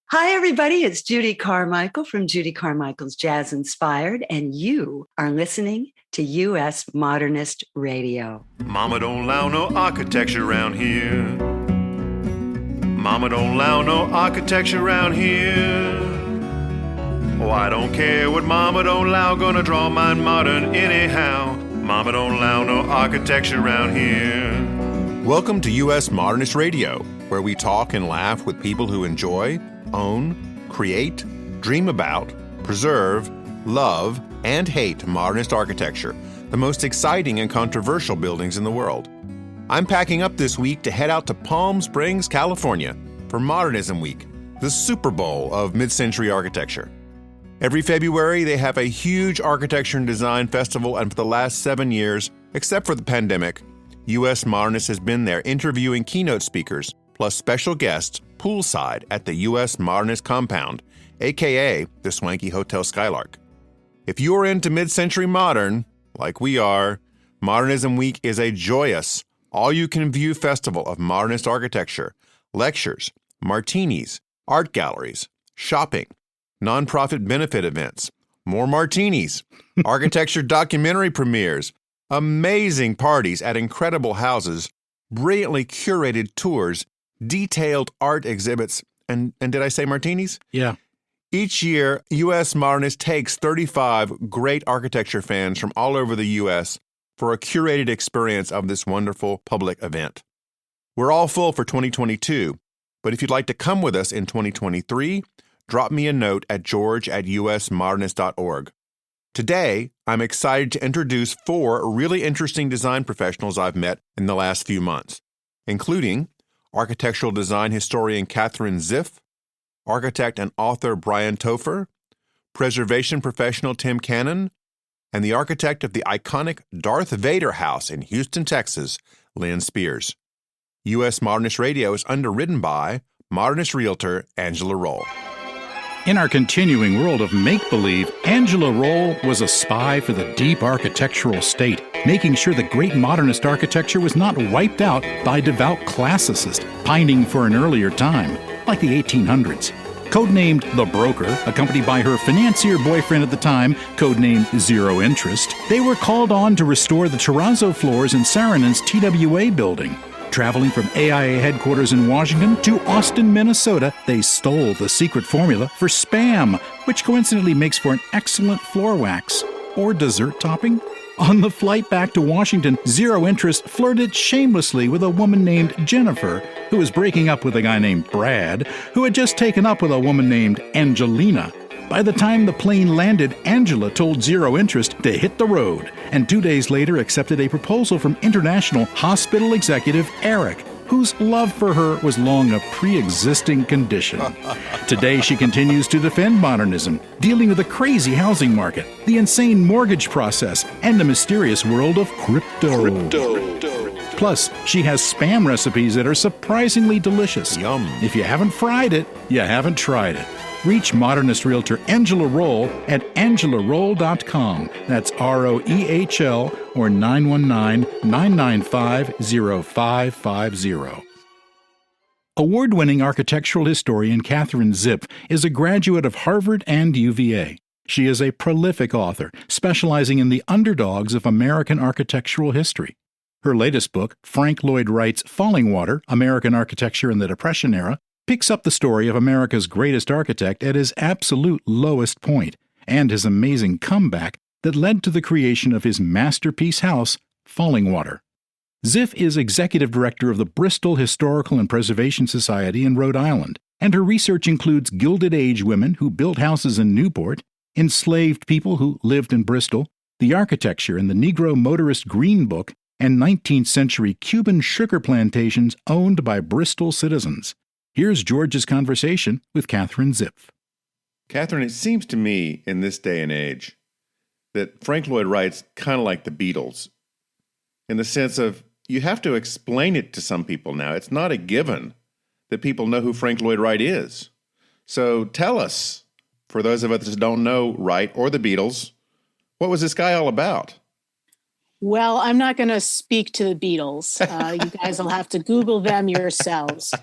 Hi, everybody. It's Judy Carmichael from Judy Carmichael's Jazz Inspired, and you are listening to U.S. Modernist Radio. Mama don't allow no architecture around here. Mama don't allow no architecture around here. Oh, I don't care what Mama don't allow, gonna draw mine modern anyhow. Mama don't allow no architecture around here. Welcome to U.S. Modernist Radio, where we talk and laugh with people who enjoy, own, create, dream about, preserve, love, and hate modernist architecture, the most exciting and controversial buildings in the world. I'm packing up this week to head out to Palm Springs, California for Modernism Week, the Super Bowl of mid-century architecture. Every February, they have a huge architecture and design festival, and for the last 7 years, except for the pandemic, U.S. Modernist has been there interviewing keynote speakers, plus special guests poolside at the U.S. Modernist Compound, aka the swanky Hotel Skylark. If you are into mid-century modern, like we are, Modernism Week is a joyous, all-you-can-view festival of modernist architecture, lectures, martinis, art galleries, shopping, nonprofit benefit events, more martinis, architecture documentary premieres, amazing parties at incredible houses, brilliantly curated tours, detailed art exhibits, and did I say martinis? Yeah. Each year, U.S. Modernist takes 35 great architecture fans from all over the U.S. for a curated experience of this wonderful public event. We're all full for 2022, but if you'd like to come with us in 2023, drop me a note at george@usmodernist.org. Today, I'm excited to introduce 4 really interesting design professionals I've met in the last few months, including architectural design historian Catherine Zipf, architect and author Bryan Toepfer, preservation professional Tim Cannan, and the architect of the iconic Darth Vader House in Houston, Texas, Lynn Spears. U.S. Modernist Radio is underwritten by modernist realtor Angela Roll. In our continuing world of make-believe, Angela Roll was a spy for the deep architectural state, making sure that great modernist architecture was not wiped out by devout classicists pining for an earlier time, like the 1800s. Codenamed The Broker, accompanied by her financier boyfriend at the time, codenamed Zero Interest, they were called on to restore the terrazzo floors in Saarinen TWA building. Traveling from AIA headquarters in Washington to Austin, Minnesota, they stole the secret formula for Spam, which coincidentally makes for an excellent floor wax or dessert topping. On the flight back to Washington, Zero Interest flirted shamelessly with a woman named Jennifer, who was breaking up with a guy named Brad, who had just taken up with a woman named Angelina. By the time the plane landed, Angela told Zero Interest to hit the road, and 2 days later accepted a proposal from international hospital executive Eric, whose love for her was long a pre-existing condition. Today she continues to defend modernism, dealing with the crazy housing market, the insane mortgage process, and the mysterious world of crypto. Plus, she has Spam recipes that are surprisingly delicious. Yum. If you haven't fried it, you haven't tried it. Reach modernist realtor Angela Roll at angelaroll.com. That's ROEHL or 919-995-0550. Award-winning architectural historian Catherine Zipf is a graduate of Harvard and UVA. She is a prolific author, specializing in the underdogs of American architectural history. Her latest book, Frank Lloyd Wright's Fallingwater, American Architecture in the Depression Era, picks up the story of America's greatest architect at his absolute lowest point, and his amazing comeback that led to the creation of his masterpiece house, Fallingwater. Zipf is executive director of the Bristol Historical and Preservation Society in Rhode Island, and her research includes Gilded Age women who built houses in Newport, enslaved people who lived in Bristol, the architecture in the Negro Motorist Green Book, and 19th century Cuban sugar plantations owned by Bristol citizens. Here's George's conversation with Catherine Zipf. Catherine, it seems to me in this day and age that Frank Lloyd Wright's kind of like the Beatles in the sense of you have to explain it to some people now. It's not a given that people know who Frank Lloyd Wright is. So tell us, for those of us that don't know Wright or the Beatles, what was this guy all about? Well, I'm not going to speak to the Beatles. You guys will have to Google them yourselves.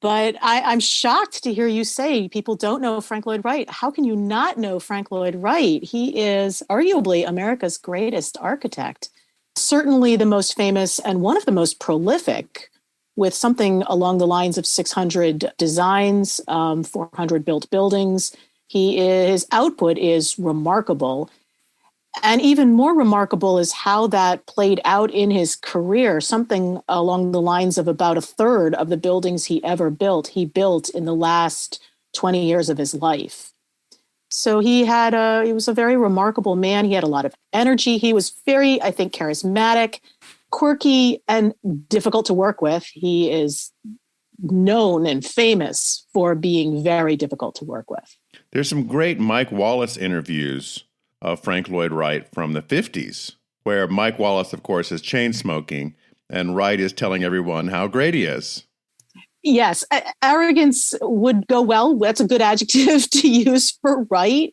But I'm shocked to hear you say people don't know Frank Lloyd Wright. How can you not know Frank Lloyd Wright? He is arguably America's greatest architect, certainly the most famous and one of the most prolific, with something along the lines of 600 designs, 400 built buildings. His output is remarkable. And even more remarkable is how that played out in his career, something along the lines of about a third of the buildings he ever built, he built in the last 20 years of his life. So he was a very remarkable man. He had a lot of energy. He was very, I think, charismatic, quirky, and difficult to work with. He is known and famous for being very difficult to work with. There's some great Mike Wallace interviews of Frank Lloyd Wright from the 50s, where Mike Wallace, of course, is chain smoking, and Wright is telling everyone how great he is. Yes, arrogance would go well. That's a good adjective to use for Wright.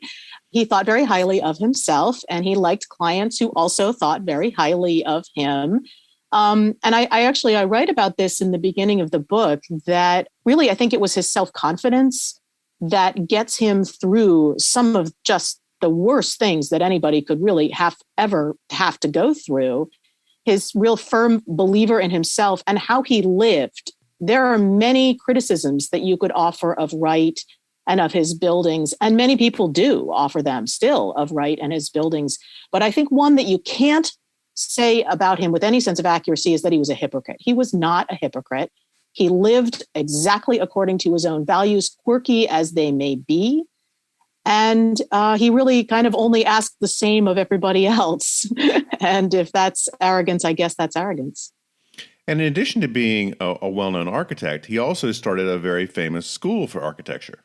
He thought very highly of himself, and he liked clients who also thought very highly of him. And I write about this in the beginning of the book, that really I think it was his self-confidence that gets him through some of just the worst things that anybody could really ever have to go through. His real firm believer in himself and how he lived. There are many criticisms that you could offer of Wright and of his buildings, and many people do offer them still of Wright and his buildings. But I think one that you can't say about him with any sense of accuracy is that he was a hypocrite. He was not a hypocrite. He lived exactly according to his own values, quirky as they may be. And he really kind of only asked the same of everybody else. And if that's arrogance, I guess that's arrogance. And in addition to being a well-known architect, he also started a very famous school for architecture.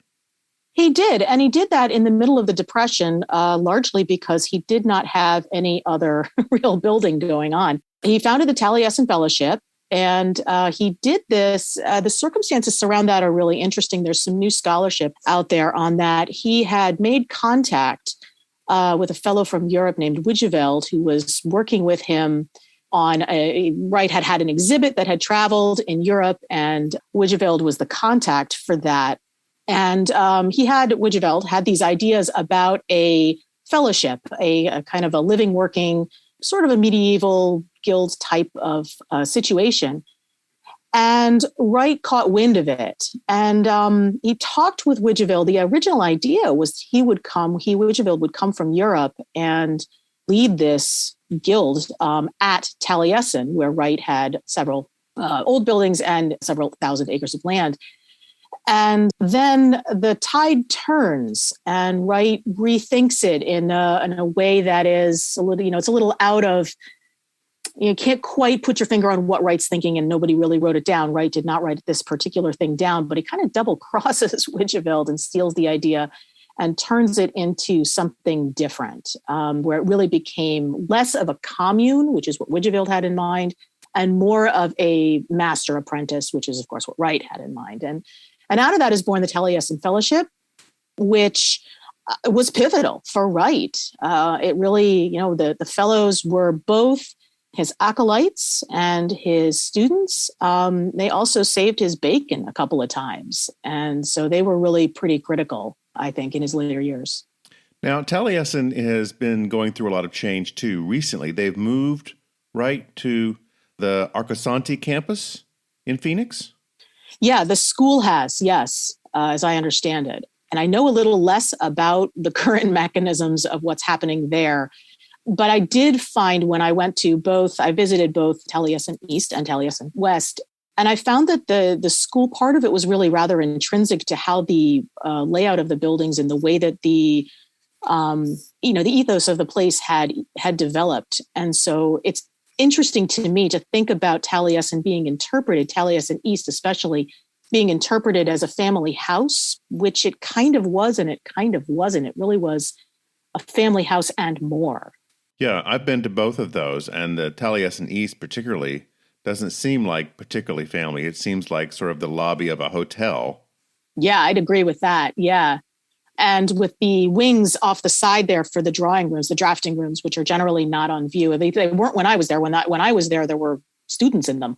He did. And he did that in the middle of the Depression, largely because he did not have any other real building going on. He founded the Taliesin Fellowship. And he did this. The circumstances around that are really interesting. There's some new scholarship out there on that. He had made contact with a fellow from Europe named Wijeveld, who was working with him on Wright had an exhibit that had traveled in Europe, and Wijeveld was the contact for that. And Wijeveld had these ideas about a fellowship, a kind of a living, working, sort of a medieval guild type of situation. And Wright caught wind of it. And he talked with Wijeveld. The original idea was Wijeveld would come from Europe and lead this guild at Taliesin, where Wright had several old buildings and several thousand acres of land. And then the tide turns and Wright rethinks it in a way that is a little, it's a little out of, you can't quite put your finger on what Wright's thinking, and nobody really wrote it down. Wright did not write this particular thing down, but he kind of double crosses Wijeveld and steals the idea and turns it into something different, where it really became less of a commune, which is what Wijeveld had in mind, and more of a master apprentice, which is, of course, what Wright had in mind. And out of that is born the Taliesin Fellowship, which was pivotal for Wright. It really, the fellows were both his acolytes and his students. They also saved his bacon a couple of times. And so they were really pretty critical, I think, in his later years. Now, Taliesin has been going through a lot of change, too. Recently, they've moved right to the Arcosanti campus in Phoenix. Yeah, the school has, yes, as I understand it. And I know a little less about the current mechanisms of what's happening there. But I did find when I went to I visited both Taliesin East and Taliesin West, and I found that the school part of it was really rather intrinsic to how the layout of the buildings and the way that the ethos of the place had developed. And so it's interesting to me to think about Taliesin being interpreted, Taliesin East especially, being interpreted as a family house, which it kind of was and it kind of wasn't. It really was a family house and more. Yeah, I've been to both of those, and the Taliesin East particularly doesn't seem like particularly family. It seems like sort of the lobby of a hotel. Yeah, I'd agree with that. Yeah. And with the wings off the side there for the drawing rooms, the drafting rooms, which are generally not on view. They weren't when I was there. When I was there, there were students in them.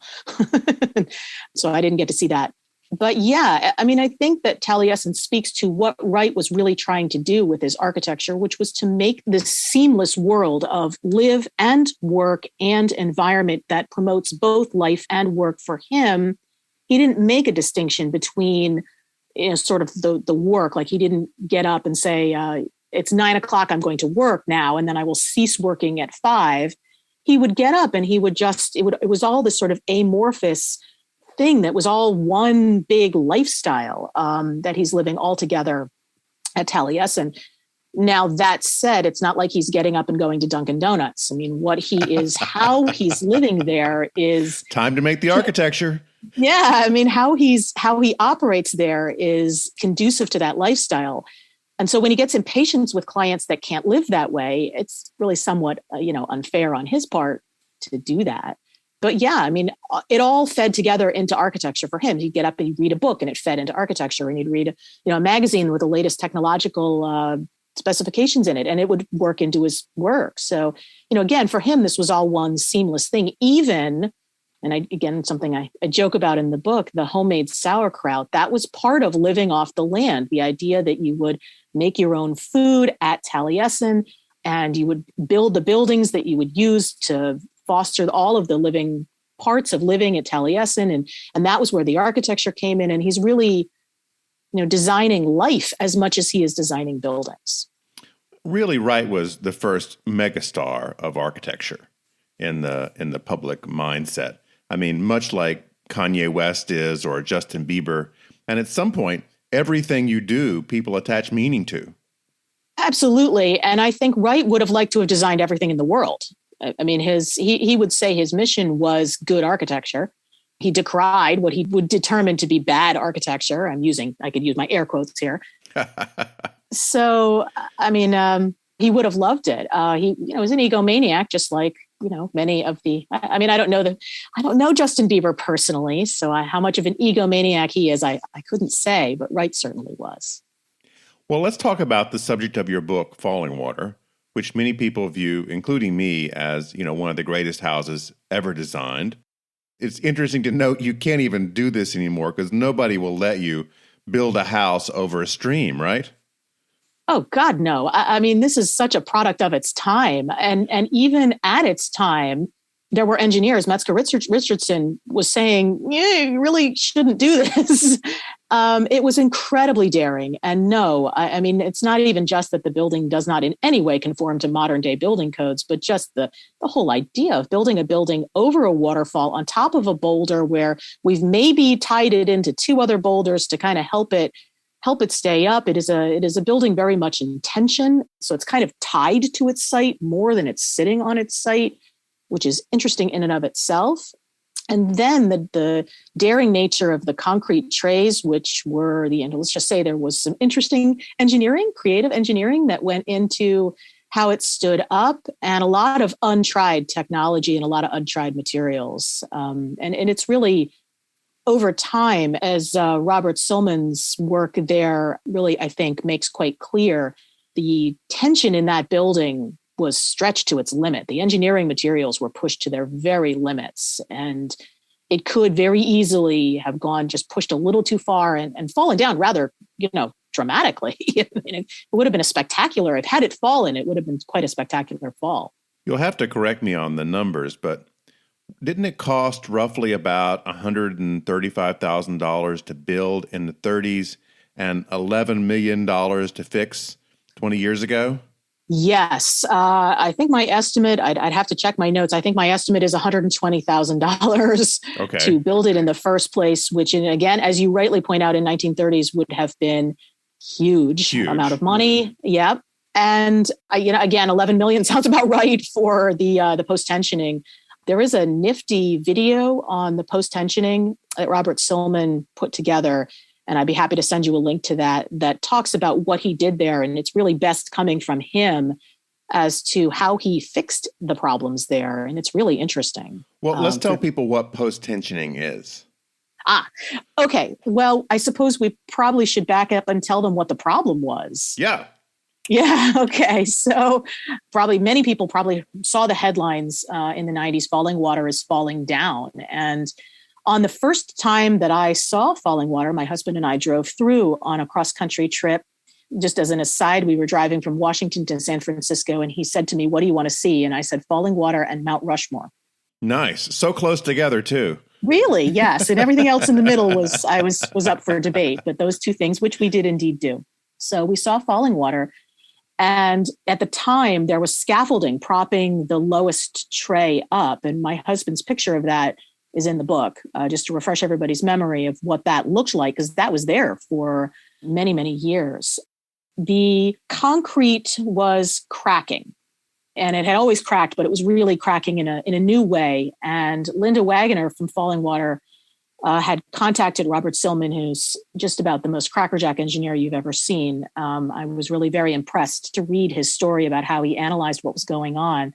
So I didn't get to see that. But yeah, I mean, I think that Taliesin speaks to what Wright was really trying to do with his architecture, which was to make this seamless world of live and work and environment that promotes both life and work for him. He didn't make a distinction between sort of the work. Like he didn't get up and say, it's 9 o'clock, I'm going to work now, and then I will cease working at 5. He would get up and he would it was all this sort of amorphous thing that was all one big lifestyle that he's living all together at Taliesin. Now, that said, it's not like he's getting up and going to Dunkin' Donuts. I mean, how he's living there is time to make the architecture. Yeah. I mean, how he operates there is conducive to that lifestyle. And so when he gets impatient with clients that can't live that way, it's really somewhat, unfair on his part to do that. But yeah, I mean, it all fed together into architecture for him. He'd get up and he'd read a book and it fed into architecture, and he'd read, a magazine with the latest technological specifications in it, and it would work into his work. So, again, for him, this was all one seamless thing. Even, and something I joke about in the book, the homemade sauerkraut, that was part of living off the land. The idea that you would make your own food at Taliesin, and you would build the buildings that you would use to foster all of the living parts of living at Taliesin. And that was where the architecture came in. And he's really, designing life as much as he is designing buildings. Really, Wright was the first megastar of architecture in the public mindset. I mean, much like Kanye West is, or Justin Bieber. And at some point, everything you do, people attach meaning to. Absolutely. And I think Wright would have liked to have designed everything in the world. I mean, he would say his mission was good architecture. He decried what he would determine to be bad architecture. I could use my air quotes here. So, I mean, he would have loved it. He was an egomaniac, just like, many of I don't know Justin Bieber personally. So how much of an egomaniac he is, I couldn't say, but Wright certainly was. Well, let's talk about the subject of your book, Fallingwater, which many people view, including me, as, one of the greatest houses ever designed. It's interesting to note you can't even do this anymore because nobody will let you build a house over a stream, right? Oh, God, no. I mean, this is such a product of its time. And even at its time, there were engineers. Metzger Richardson was saying, you really shouldn't do this. It was incredibly daring. And no, I mean, it's not even just that the building does not in any way conform to modern day building codes, but just the whole idea of building a building over a waterfall on top of a boulder where we've maybe tied it into 2 other boulders to kind of help it stay up. It is a building very much in tension. So it's kind of tied to its site more than it's sitting on its site, which is interesting in and of itself. And then the daring nature of the concrete trays, which were let's just say there was some interesting creative engineering that went into how it stood up, and a lot of untried technology and a lot of untried materials. And it's really over time, as Robert Sulman's work there really, I think, makes quite clear, the tension in that building was stretched to its limit. The engineering materials were pushed to their very limits, and it could very easily have pushed a little too far and fallen down rather, dramatically. It would have been had it fallen, it would have been quite a spectacular fall. You'll have to correct me on the numbers, but didn't it cost roughly about $135,000 to build in the 30s and $11 million to fix 20 years ago? Yes. I think my estimate, I'd have to check my notes. I think my estimate is $120,000 to build it in the first place, which, again, as you rightly point out, in 1930s would have been huge amount of money. Yep. And, again, 11 million sounds about right for the post-tensioning. There is a nifty video on the post-tensioning that Robert Sulman put together, and I'd be happy to send you a link to that talks about what he did there. And it's really best coming from him as to how he fixed the problems there. And it's really interesting. Well, let's tell people what post-tensioning is. Okay. Well, I suppose we probably should back up and tell them what the problem was. Yeah. Yeah. Okay. So many people probably saw the headlines in the 90s, Fallingwater is falling down. And On the first time that I saw Fallingwater, my husband and I drove through on a cross-country trip. Just as an aside, we were driving from Washington to San Francisco, and he said to me, "What do you want to see?" And I said, "Fallingwater and Mount Rushmore." Nice. So close together, too. Really? Yes. And everything else in the middle was up for debate. But those two things, which we did indeed do. So we saw Fallingwater. And at the time, there was scaffolding propping the lowest tray up. And my husband's picture of that is in the book, just to refresh everybody's memory of what that looked like, because that was there for many, many years. The concrete was cracking, and it had always cracked, but it was really cracking in a new way. And Linda Wagner from Fallingwater had contacted Robert Silman, who's just about the most crackerjack engineer you've ever seen. I was really very impressed to read his story about how he analyzed what was going on.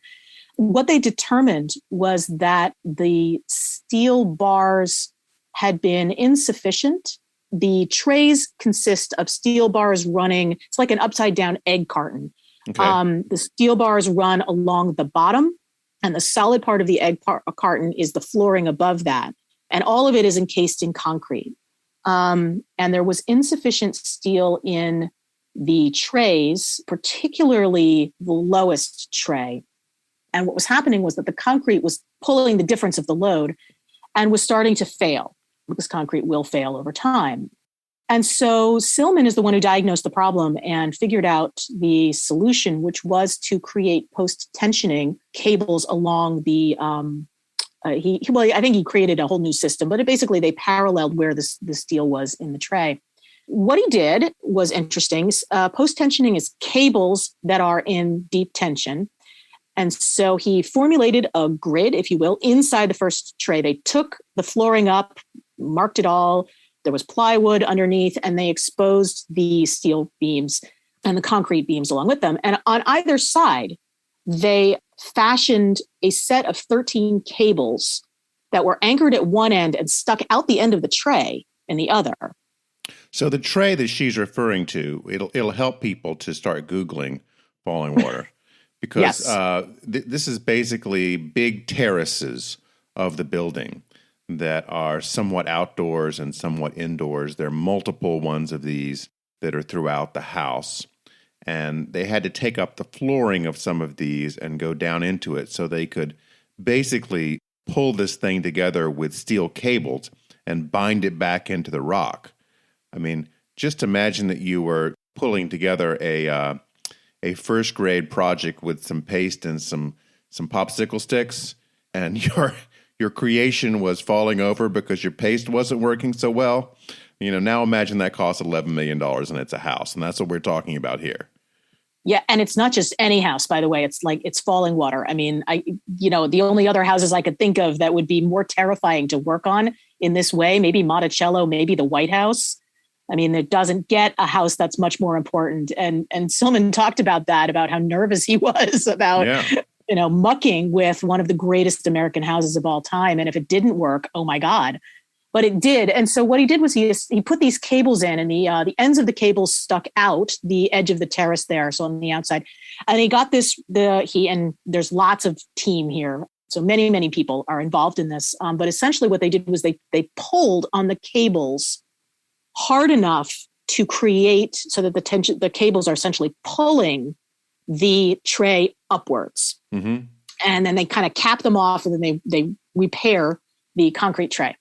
What they determined was that the steel bars had been insufficient. The trays consist of steel bars running, it's like an upside down egg carton. Okay. The steel bars run along the bottom, and the solid part of the egg carton is the flooring above that. And all of it is encased in concrete. And there was insufficient steel in the trays, particularly the lowest tray. And what was happening was that the concrete was pulling the difference of the load and was starting to fail, because concrete will fail over time. And so Silman is the one who diagnosed the problem and figured out the solution, which was to create post-tensioning cables along the, I think he created a whole new system, but basically they paralleled where the steel was in the tray. What he did was interesting. Post-tensioning is cables that are in deep tension. And so he formulated a grid, if you will, inside the first tray. They took the flooring up, marked it all. There was plywood underneath, and they exposed the steel beams and the concrete beams along with them. And on either side, they fashioned a set of 13 cables that were anchored at one end and stuck out the end of the tray in the other. So the tray that she's referring to, it'll help people to start Googling Fallingwater. Because yes. This is basically big terraces of the building that are somewhat outdoors and somewhat indoors. There are multiple ones of these that are throughout the house. And they had to take up the flooring of some of these and go down into it so they could basically pull this thing together with steel cables and bind it back into the rock. I mean, just imagine that you were pulling together a first grade project with some paste and some popsicle sticks, and your creation was falling over because your paste wasn't working so well. Now imagine that costs $11 million and it's a house, and that's what we're talking about here. Yeah, and it's not just any house, by the way. It's Fallingwater. I mean, the only other houses I could think of that would be more terrifying to work on in this way, maybe Monticello, maybe the White House. I mean, it doesn't get a house that's much more important. And Silman talked about that, about how nervous he was about, mucking with one of the greatest American houses of all time. And if it didn't work, oh my God. But it did. And so what he did was he put these cables in, and the ends of the cables stuck out the edge of the terrace there, so on the outside. And he got and there's lots of team here. So many, many people are involved in this. But essentially what they did was they pulled on the cables hard enough to create so that the cables are essentially pulling the tray upwards. Mm-hmm. And then they kind of cap them off, and then they repair the concrete tray.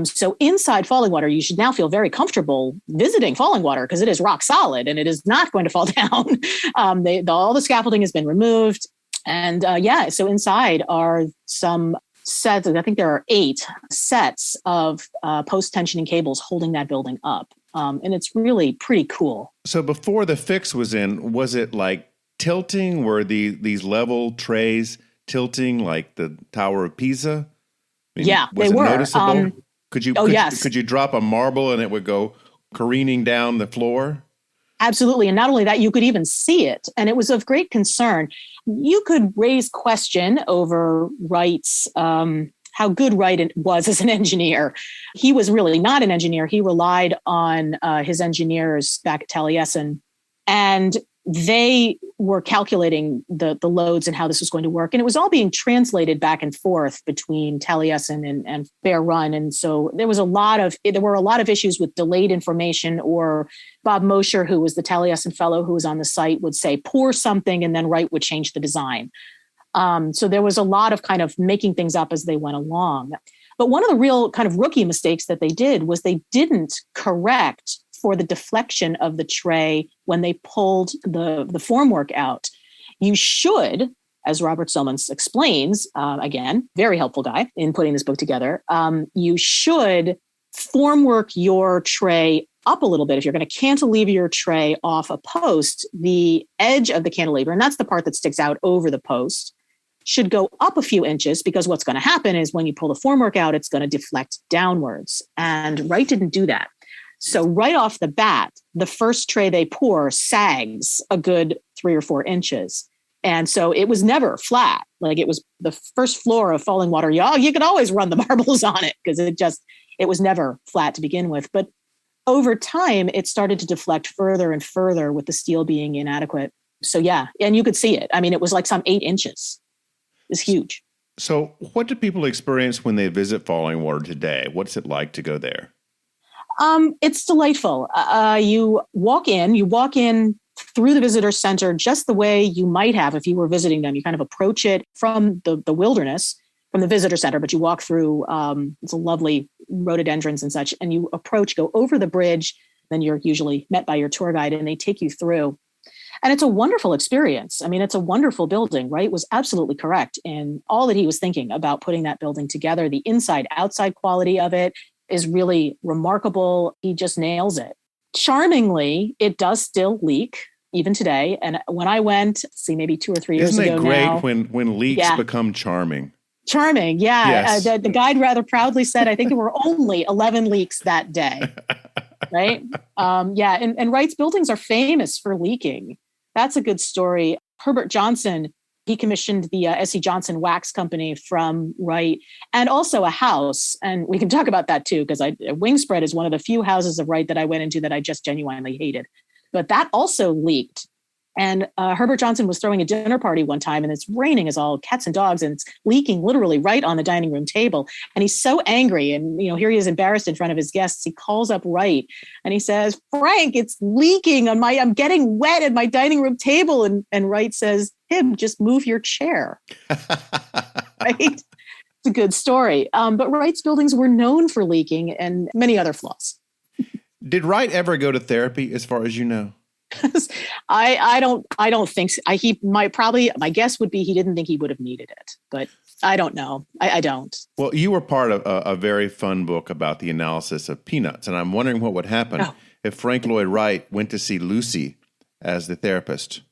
So inside Fallingwater, you should now feel very comfortable visiting Fallingwater, because it is rock solid and it is not going to fall down. All the scaffolding has been removed. And so inside are some sets, I think there are 8 sets of post-tensioning cables holding that building up. And it's really pretty cool. So before the fix was in, was it like tilting? Were these level trays tilting like the Tower of Pisa? I mean, yeah, was they it were. Noticeable? Yes. Could you drop a marble and it would go careening down the floor? Absolutely. And not only that, you could even see it. And it was of great concern. You could raise question over Wright's, how good Wright was as an engineer. He was really not an engineer. He relied on his engineers back at Taliesin. And they were calculating the loads and how this was going to work. And it was all being translated back and forth between Taliesin and Bear Run. And so there were a lot of issues with delayed information, or Bob Mosher, who was the Taliesin fellow who was on the site, would say, pour something, and then Wright would change the design. So there was a lot of kind of making things up as they went along. But one of the real kind of rookie mistakes that they did was they didn't correct for the deflection of the tray when they pulled the formwork out. You should, as Robert Solomons explains, again, very helpful guy in putting this book together, you should formwork your tray up a little bit. If you're going to cantilever your tray off a post, the edge of the cantilever, and that's the part that sticks out over the post, should go up a few inches, because what's going to happen is when you pull the formwork out, it's going to deflect downwards. And Wright didn't do that. So right off the bat, the first tray they pour sags a good 3 or 4 inches. And so it was never flat. Like, it was the first floor of Fallingwater. You could always run the marbles on it, because it was never flat to begin with. But over time, it started to deflect further and further with the steel being inadequate. So yeah, and you could see it. I mean, it was like some 8 inches. It's huge. So what do people experience when they visit Fallingwater today? What's it like to go there? It's delightful. You walk in through the visitor center just the way you might have if you were visiting them. You kind of approach it from the wilderness, from the visitor center, but you walk through, it's a lovely rhododendrons and such, and you go over the bridge, then you're usually met by your tour guide, and they take you through. And it's a wonderful experience. I mean, it's a wonderful building. Wright was absolutely correct in all that he was thinking about putting that building together. The inside-outside quality of it is really remarkable. He just nails it. Charmingly, it does still leak even today. And when I went, maybe 2 or 3 years ago now. Isn't it great when leaks become charming? Charming, yeah. Yes. The guide rather proudly said, I think there were only 11 leaks that day. Right? And Wright's buildings are famous for leaking. That's a good story. Herbert Johnson, he commissioned the S.C. Johnson Wax Company from Wright, and also a house. And we can talk about that too, because Wingspread is one of the few houses of Wright that I went into that I just genuinely hated. But that also leaked. And Herbert Johnson was throwing a dinner party one time, and it's raining as all cats and dogs, and it's leaking literally right on the dining room table. And he's so angry, and here he is embarrassed in front of his guests. He calls up Wright and he says, "Frank, it's leaking I'm getting wet at my dining room table." And Wright says, "Tim, just move your chair." Right? It's a good story. But Wright's buildings were known for leaking and many other flaws. Did Wright ever go to therapy, as far as you know? I don't think so. My guess would be he didn't think he would have needed it, but I don't know. I don't. Well, you were part of a very fun book about the analysis of Peanuts, and I'm wondering what would happen if Frank Lloyd Wright went to see Lucy as the therapist.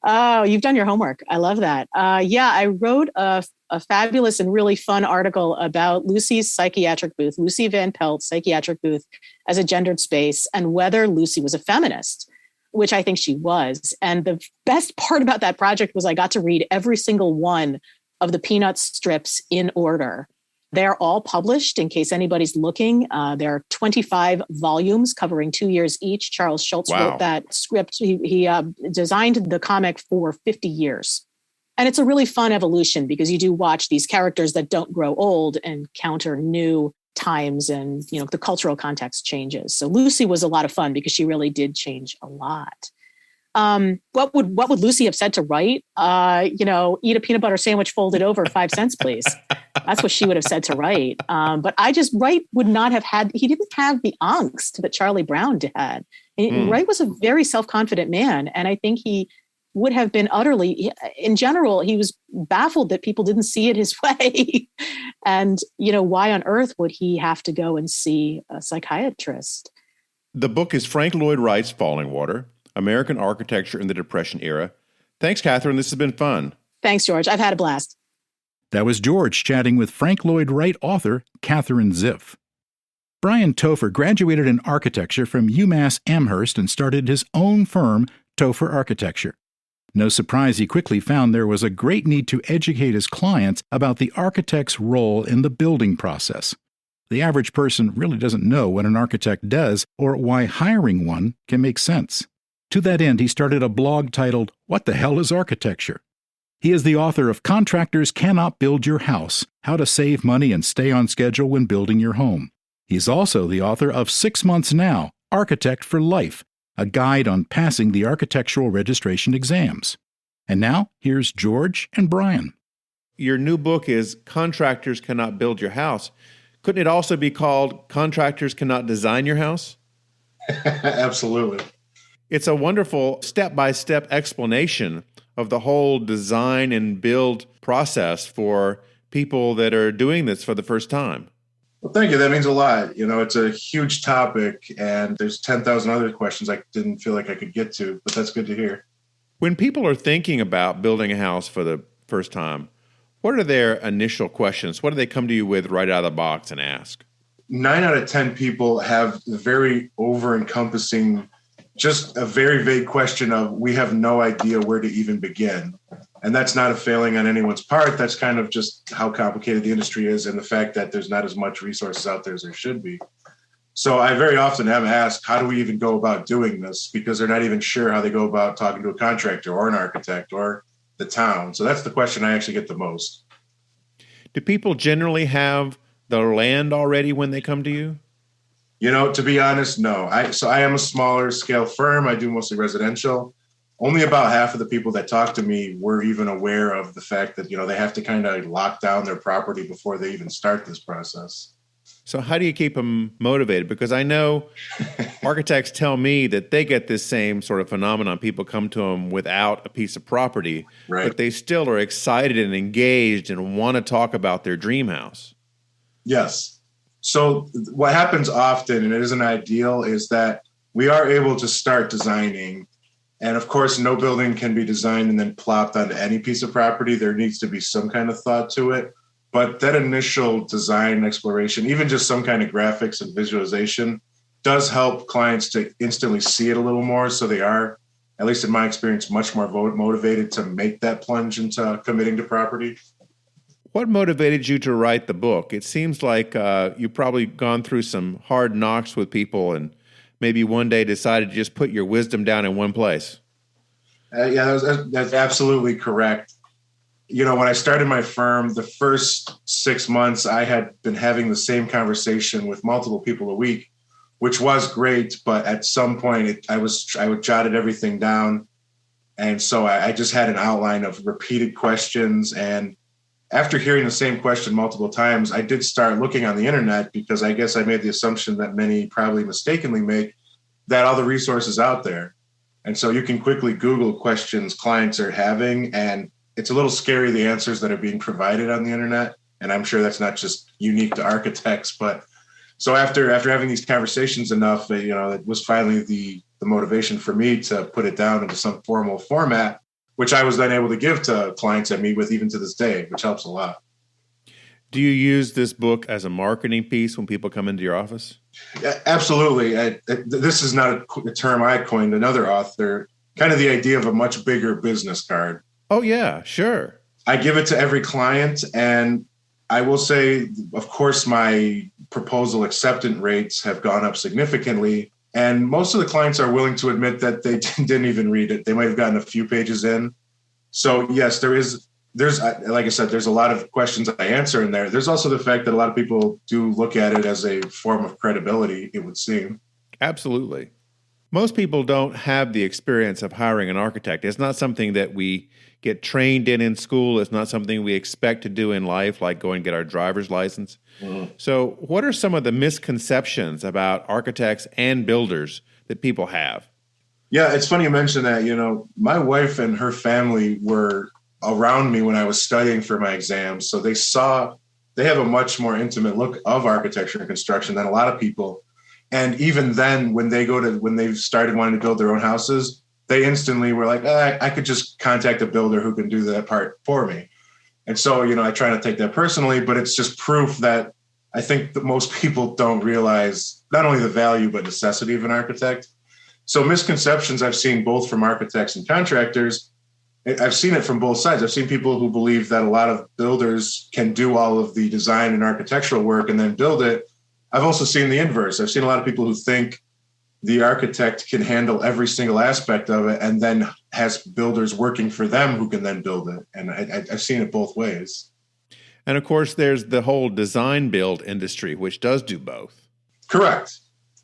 Oh, you've done your homework. I love that. I wrote a fabulous and really fun article about Lucy's psychiatric booth, Lucy Van Pelt's psychiatric booth as a gendered space, and whether Lucy was a feminist, which I think she was. And the best part about that project was I got to read every single one of the Peanuts strips in order. They're all published in case anybody's looking. There are 25 volumes covering 2 years each. Charles Schultz wrote that script. He designed the comic for 50 years. And it's a really fun evolution, because you do watch these characters that don't grow old and counter new times, and the cultural context changes. So Lucy was a lot of fun because she really did change a lot. What would Lucy have said to Wright? Eat a peanut butter sandwich folded over, 5 cents, please. That's what she would have said to Wright. But Wright would not have he didn't have the angst that Charlie Brown had. Wright was a very self-confident man. And I think he would have been in general, he was baffled that people didn't see it his way. And, why on earth would he have to go and see a psychiatrist? The book is Frank Lloyd Wright's Fallingwater, American Architecture in the Depression Era. Thanks, Catherine. This has been fun. Thanks, George. I've had a blast. That was George chatting with Frank Lloyd Wright author Catherine Zipf. Bryan Toepfer graduated in architecture from UMass Amherst and started his own firm, Toepfer Architecture. No surprise, he quickly found there was a great need to educate his clients about the architect's role in the building process. The average person really doesn't know what an architect does or why hiring one can make sense. To that end, he started a blog titled, What the Hell is Architecture? He is the author of Contractors Cannot Build Your House, How to Save Money and Stay on Schedule When Building Your Home. He's also the author of 6 Months Now, Architect for Life, a guide on passing the architectural registration exams. And now, here's George and Bryan. Your new book is Contractors Cannot Build Your House. Couldn't it also be called Contractors Cannot Design Your House? Absolutely. It's a wonderful step-by-step explanation of the whole design and build process for people that are doing this for the first time. Well, thank you. That means a lot. It's a huge topic, and there's 10,000 other questions I didn't feel like I could get to, but that's good to hear. When people are thinking about building a house for the first time, what are their initial questions? What do they come to you with right out of the box and ask? 9 out of 10 people have very over-encompassing, just a very vague question of, we have no idea where to even begin. And that's not a failing on anyone's part. That's kind of just how complicated the industry is and the fact that there's not as much resources out there as there should be. So I very often am asked, how do we even go about doing this? Because they're not even sure how they go about talking to a contractor or an architect or the town. So that's the question I actually get the most. Do people generally have their land already when they come to you? To be honest, no. I am a smaller scale firm. I do mostly residential. Only about half of the people that talk to me were even aware of the fact that, they have to kind of lock down their property before they even start this process. So how do you keep them motivated? Because I know architects tell me that they get this same sort of phenomenon. People come to them without a piece of property, right, but they still are excited and engaged and want to talk about their dream house. Yes. So what happens often, and it isn't ideal, is that we are able to start designing. And of course, no building can be designed and then plopped onto any piece of property. There needs to be some kind of thought to it. But that initial design exploration, even just some kind of graphics and visualization, does help clients to instantly see it a little more. So they are, at least in my experience, much more motivated to make that plunge into committing to property. What motivated you to write the book? It seems like you've probably gone through some hard knocks with people and maybe one day decided to just put your wisdom down in one place. Yeah, that's absolutely correct. When I started my firm, the first 6 months, I had been having the same conversation with multiple people a week, which was great. But at some point, I would jotted everything down. And so I just had an outline of repeated questions. And after hearing the same question multiple times, I did start looking on the internet, because I guess I made the assumption that many probably mistakenly make, that all the resources out there. And so you can quickly Google questions clients are having, and it's a little scary, the answers that are being provided on the internet. And I'm sure that's not just unique to architects, but so after having these conversations enough, it was finally the motivation for me to put it down into some formal format, which I was then able to give to clients I meet with even to this day, which helps a lot. Do you use this book as a marketing piece when people come into your office? Yeah, absolutely. This is not a term I coined, another author, kind of the idea of a much bigger business card. Oh, yeah, sure. I give it to every client, and I will say, of course, my proposal acceptance rates have gone up significantly, and most of the clients are willing to admit that they didn't even read it. They might have gotten a few pages in. So yes, there's, like I said, there's a lot of questions I answer in there. There's also the fact that a lot of people do look at it as a form of credibility, it would seem. Absolutely. Most people don't have the experience of hiring an architect. It's not something that we get trained in school. It's not something we expect to do in life, like go and get our driver's license. Mm-hmm. So what are some of the misconceptions about architects and builders that people have? Yeah, it's funny you mention that. My wife and her family were around me when I was studying for my exams. So they have a much more intimate look of architecture and construction than a lot of people. And even then, when they've started wanting to build their own houses, they instantly were like, I could just contact a builder who can do that part for me. And so, I try not to take that personally, but it's just proof that I think that most people don't realize not only the value, but necessity of an architect. So misconceptions I've seen both from architects and contractors. I've seen it from both sides. I've seen people who believe that a lot of builders can do all of the design and architectural work and then build it. I've also seen the inverse. I've seen a lot of people who think the architect can handle every single aspect of it and then has builders working for them who can then build it. And I've seen it both ways. And of course, there's the whole design build industry, which does do both. Correct.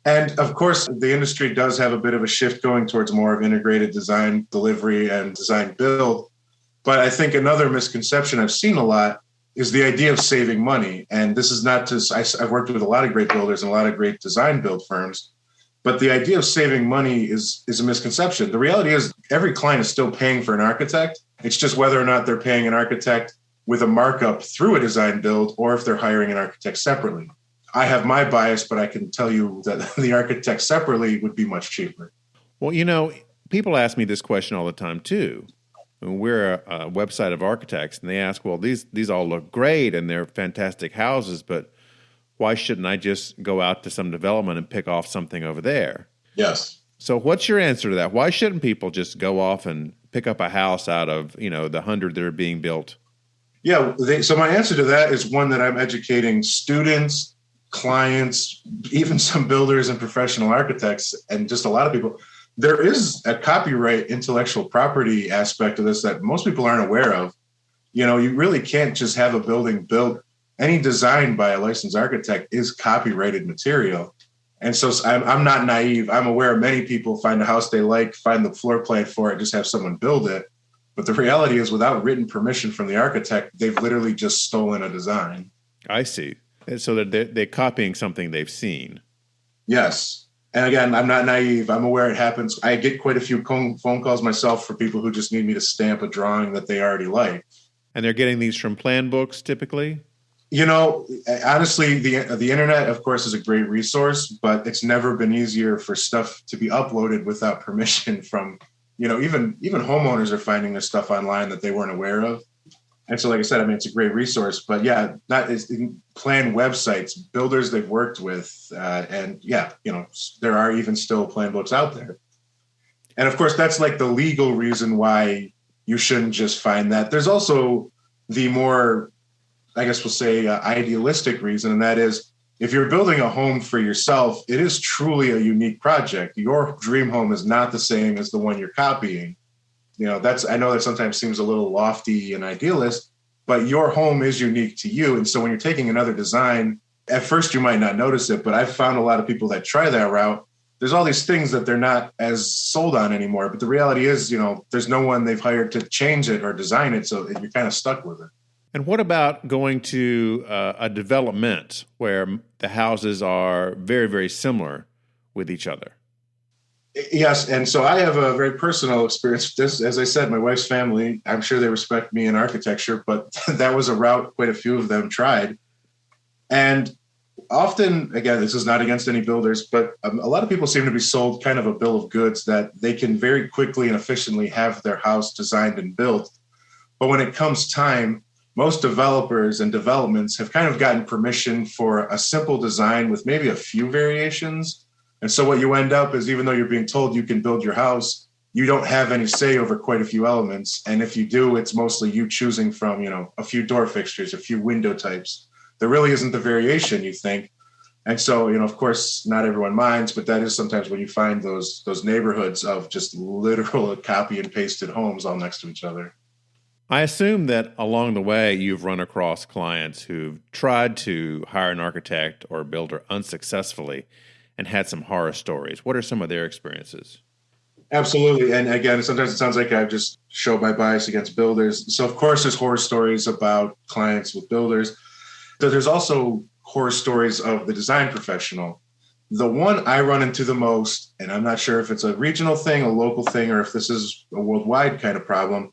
And of course, the industry does have a bit of a shift going towards more of integrated design delivery and design build. But I think another misconception I've seen a lot is the idea of saving money. And this is not just, I've worked with a lot of great builders and a lot of great design build firms, but the idea of saving money is a misconception. The reality is every client is still paying for an architect. It's just whether or not they're paying an architect with a markup through a design build or if they're hiring an architect separately. I have my bias, but I can tell you that the architect separately would be much cheaper. Well, people ask me this question all the time too. We're a website of architects, and they ask, well, these all look great and they're fantastic houses, but why shouldn't I just go out to some development and pick off something over there? Yes. So what's your answer to that? Why shouldn't people just go off and pick up a house out of, the 100 that are being built? Yeah. So my answer to that is one that I'm educating students, clients, even some builders and professional architects, and just a lot of people. There is a copyright intellectual property aspect of this that most people aren't aware of. You really can't just have a building built. Any design by a licensed architect is copyrighted material. And so I'm not naive. I'm aware many people find a house they like, find the floor plan for it, just have someone build it. But the reality is without written permission from the architect, they've literally just stolen a design. I see. So they're copying something they've seen. Yes. And again, I'm not naive. I'm aware it happens. I get quite a few phone calls myself for people who just need me to stamp a drawing that they already like. And they're getting these from plan books typically? Honestly, the internet, of course, is a great resource, but it's never been easier for stuff to be uploaded without permission from, even homeowners are finding their stuff online that they weren't aware of. And so, like I said, it's a great resource, but yeah, not is plan websites, builders they've worked with. There are even still plan books out there. And of course, that's like the legal reason why you shouldn't just find that. There's also the more, I guess we'll say, idealistic reason. And that is, if you're building a home for yourself, it is truly a unique project. Your dream home is not the same as the one you're copying. I know that sometimes seems a little lofty and idealist, but your home is unique to you. And so when you're taking another design, at first you might not notice it, but I've found a lot of people that try that route. There's all these things that they're not as sold on anymore. But the reality is, there's no one they've hired to change it or design it. So you're kind of stuck with it. And what about going to a development where the houses are very, very similar with each other? Yes. And so I have a very personal experience with this. As I said, my wife's family, I'm sure they respect me in architecture, but that was a route quite a few of them tried. And often, again, this is not against any builders, but a lot of people seem to be sold kind of a bill of goods that they can very quickly and efficiently have their house designed and built. But when it comes time, most developers and developments have kind of gotten permission for a simple design with maybe a few variations. And so what you end up is, even though you're being told you can build your house, you don't have any say over quite a few elements. And if you do, it's mostly you choosing from, a few door fixtures, a few window types. There really isn't the variation you think. And so, of course, not everyone minds, but that is sometimes when you find those neighborhoods of just literal copy and pasted homes all next to each other. I assume that along the way, you've run across clients who've tried to hire an architect or builder unsuccessfully and had some horror stories. What are some of their experiences? Absolutely. And again, sometimes it sounds like I just show my bias against builders. So of course, there's horror stories about clients with builders. So there's also horror stories of the design professional. The one I run into the most, and I'm not sure if it's a regional thing, a local thing, or if this is a worldwide kind of problem,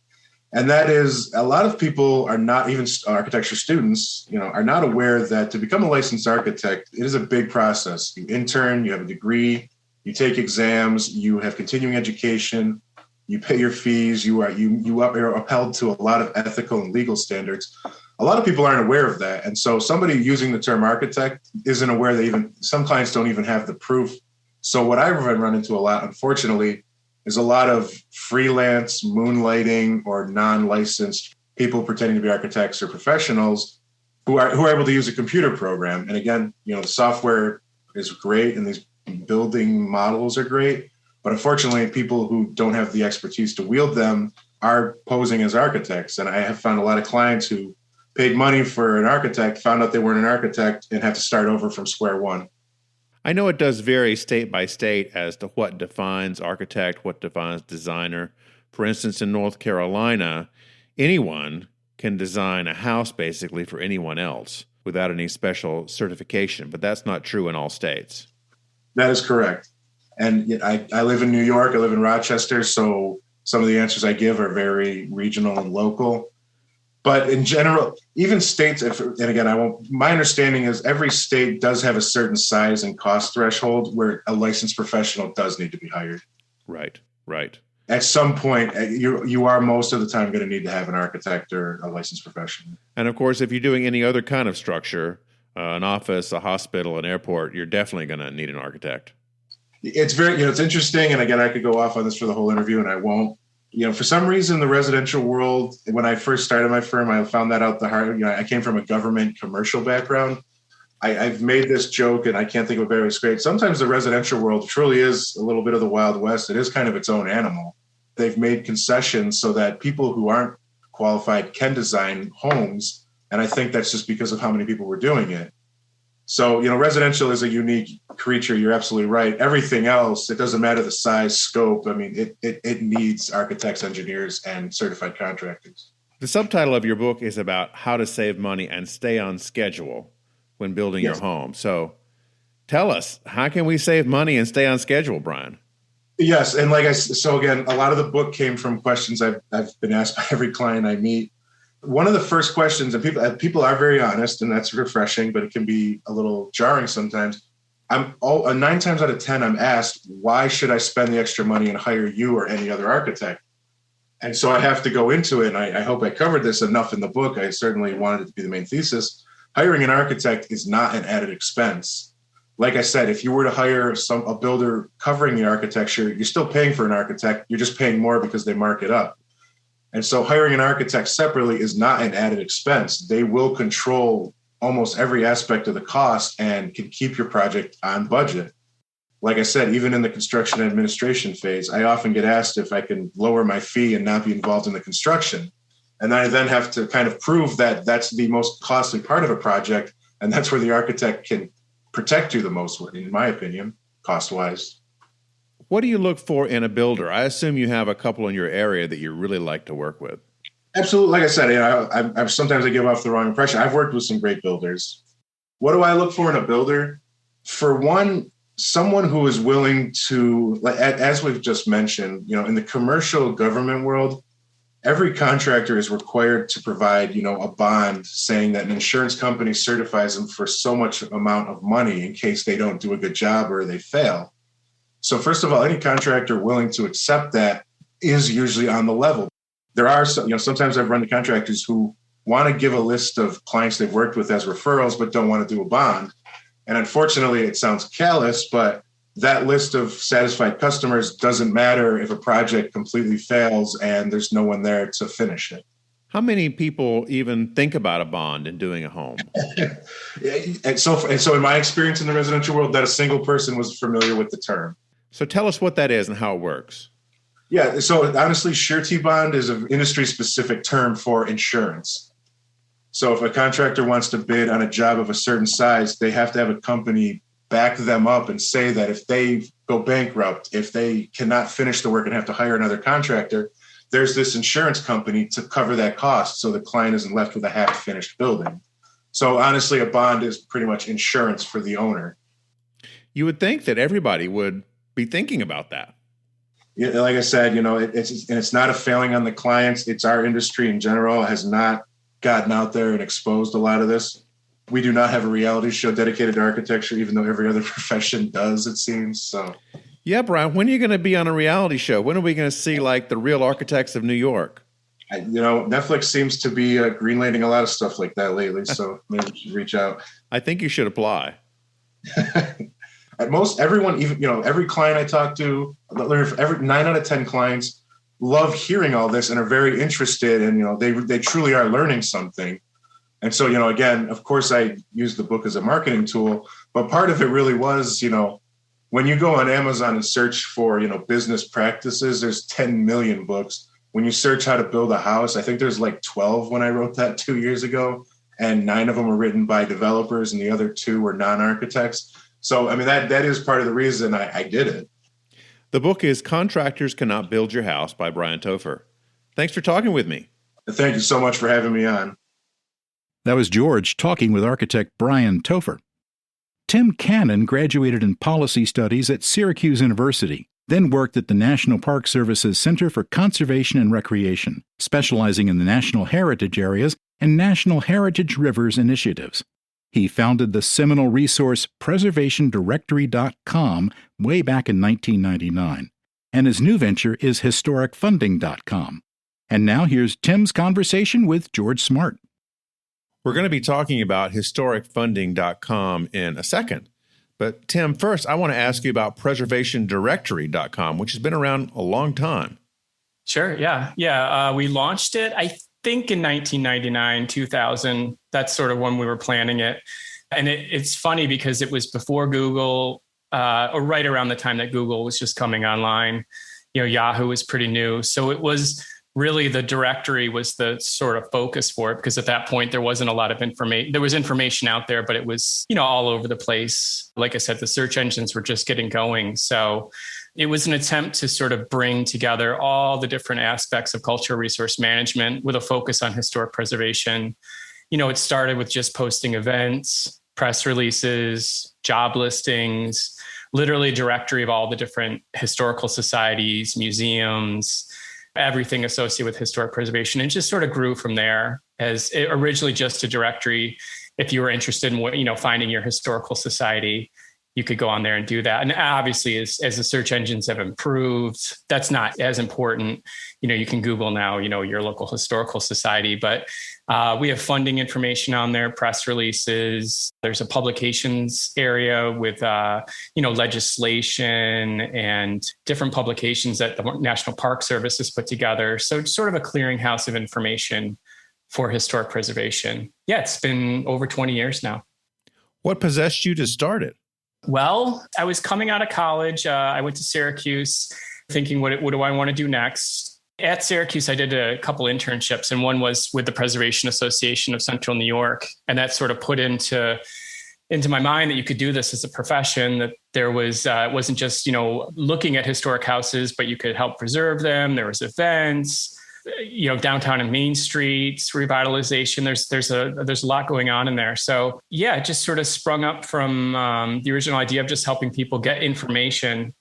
and that is a lot of people are not, even architecture students, are not aware that to become a licensed architect, it is a big process. You intern, you have a degree, you take exams, you have continuing education, you pay your fees, you are upheld to a lot of ethical and legal standards. A lot of people aren't aware of that. And so somebody using the term architect isn't aware that some clients don't even have the proof. So what I've run into a lot, unfortunately, is a lot of freelance moonlighting or non-licensed people pretending to be architects or professionals who are able to use a computer program. And again, the software is great and these building models are great, but unfortunately, people who don't have the expertise to wield them are posing as architects. And I have found a lot of clients who paid money for an architect, found out they weren't an architect, and had to start over from square one. I know it does vary state by state as to what defines architect, what defines designer. For instance, in North Carolina, anyone can design a house basically for anyone else without any special certification, but that's not true in all states. That is correct. And I live in New York, I live in Rochester, so some of the answers I give are very regional and local. But in general, even states, and again, my understanding is every state does have a certain size and cost threshold where a licensed professional does need to be hired. Right. At some point, you are most of the time going to need to have an architect or a licensed professional. And of course, if you're doing any other kind of structure, an office, a hospital, an airport, you're definitely going to need an architect. It's very, it's interesting. And again, I could go off on this for the whole interview and I won't. For some reason, the residential world, when I first started my firm, I found that out the hard. I came from a government commercial background. I've made this joke, and I can't think of a better way to describe it. Sometimes the residential world truly is a little bit of the Wild West. It is kind of its own animal. They've made concessions so that people who aren't qualified can design homes, and I think that's just because of how many people were doing it. So, residential is a unique creature. You're absolutely right. Everything else, it doesn't matter the size, scope. I mean, it needs architects, engineers, and certified contractors. The subtitle of your book is about how to save money and stay on schedule when building your home. So tell us, how can we save money and stay on schedule, Bryan? Yes. And so again, a lot of the book came from questions I've been asked by every client I meet. One of the first questions, and people are very honest, and that's refreshing, but it can be a little jarring sometimes. 9 times out of 10, I'm asked, why should I spend the extra money and hire you or any other architect? And so I have to go into it, and I hope I covered this enough in the book. I certainly wanted it to be the main thesis. Hiring an architect is not an added expense. Like I said, if you were to hire a builder covering the architecture, you're still paying for an architect. You're just paying more because they mark it up. And so hiring an architect separately is not an added expense. They will control almost every aspect of the cost and can keep your project on budget. Like I said, even in the construction administration phase, I often get asked if I can lower my fee and not be involved in the construction. And I then have to kind of prove that that's the most costly part of a project. And that's where the architect can protect you the most, in my opinion, cost-wise. What do you look for in a builder? I assume you have a couple in your area that you really like to work with. Absolutely. Like I said, sometimes I give off the wrong impression. I've worked with some great builders. What do I look for in a builder? For one, someone who is willing to, as we've just mentioned, in the commercial government world, every contractor is required to provide, a bond saying that an insurance company certifies them for so much amount of money in case they don't do a good job or they fail. So first of all, any contractor willing to accept that is usually on the level. There are some, sometimes I've run into contractors who want to give a list of clients they've worked with as referrals, but don't want to do a bond. And unfortunately, it sounds callous, but that list of satisfied customers doesn't matter if a project completely fails and there's no one there to finish it. How many people even think about a bond in doing a home? and so in my experience in the residential world, not a single person was familiar with the term. So tell us what that is and how it works. Yeah, so honestly, surety bond is an industry-specific term for insurance. So if a contractor wants to bid on a job of a certain size, they have to have a company back them up and say that if they go bankrupt, if they cannot finish the work and have to hire another contractor, there's this insurance company to cover that cost so the client isn't left with a half-finished building. So honestly, a bond is pretty much insurance for the owner. You would think that everybody would be thinking about that. Yeah, like I said, it's not a failing on the clients. It's our industry in general has not gotten out there and exposed a lot of this. We do not have a reality show dedicated to architecture, even though every other profession does, it seems. So, yeah, Bryan, when are you going to be on a reality show? When are we going to see the real architects of New York? Netflix seems to be greenlighting a lot of stuff like that lately. So maybe we should reach out. I think you should apply. At most, everyone, even every client I talk to, every 9 out of 10 clients love hearing all this and are very interested, and they truly are learning something. And so, again, of course, I use the book as a marketing tool, but part of it really was, when you go on Amazon and search for, business practices, there's 10 million books. When you search how to build a house, I think there's like 12 when I wrote that 2 years ago, and 9 of them were written by developers and the other 2 were non-architects. So, I mean, that is part of the reason I did it. The book is Contractors Cannot Build Your House by Bryan Toepfer. Thanks for talking with me. Thank you so much for having me on. That was George talking with architect Bryan Toepfer. Tim Cannan graduated in policy studies at Syracuse University, then worked at the National Park Service's Center for Conservation and Recreation, specializing in the National Heritage Areas and National Heritage Rivers initiatives. He founded the seminal resource PreservationDirectory.com way back in 1999, and his new venture is HistoricFunding.com. And now here's Tim's conversation with George Smart. We're going to be talking about HistoricFunding.com in a second. But Tim, first, I want to ask you about PreservationDirectory.com, which has been around a long time. Sure. Yeah. We launched it, I think, in 1999, 2000. That's sort of when we were planning it. And it's funny because it was before Google, or right around the time that Google was just coming online. Yahoo was pretty new. So it was really the directory was the sort of focus for it, because at that point there wasn't a lot of information. There was information out there, but it was, all over the place. Like I said, the search engines were just getting going. So it was an attempt to sort of bring together all the different aspects of cultural resource management with a focus on historic preservation. It started with just posting events, press releases, job listings, literally a directory of all the different historical societies, museums, everything associated with historic preservation, and just sort of grew from there as originally just a directory. If you were interested in, finding your historical society, you could go on there and do that. And obviously, as the search engines have improved, that's not as important. You can Google now, your local historical society, but we have funding information on there, press releases. There's a publications area with, legislation and different publications that the National Park Service has put together. So it's sort of a clearinghouse of information for historic preservation. Yeah, it's been over 20 years now. What possessed you to start it? Well, I was coming out of college. I went to Syracuse thinking, what do I want to do next? At Syracuse, I did a couple internships, and one was with the Preservation Association of Central New York. And that sort of put into my mind that you could do this as a profession, that there was, it wasn't just, looking at historic houses, but you could help preserve them. There was events, downtown and Main Streets, revitalization. There's a lot going on in there. So yeah, it just sort of sprung up from the original idea of just helping people get information.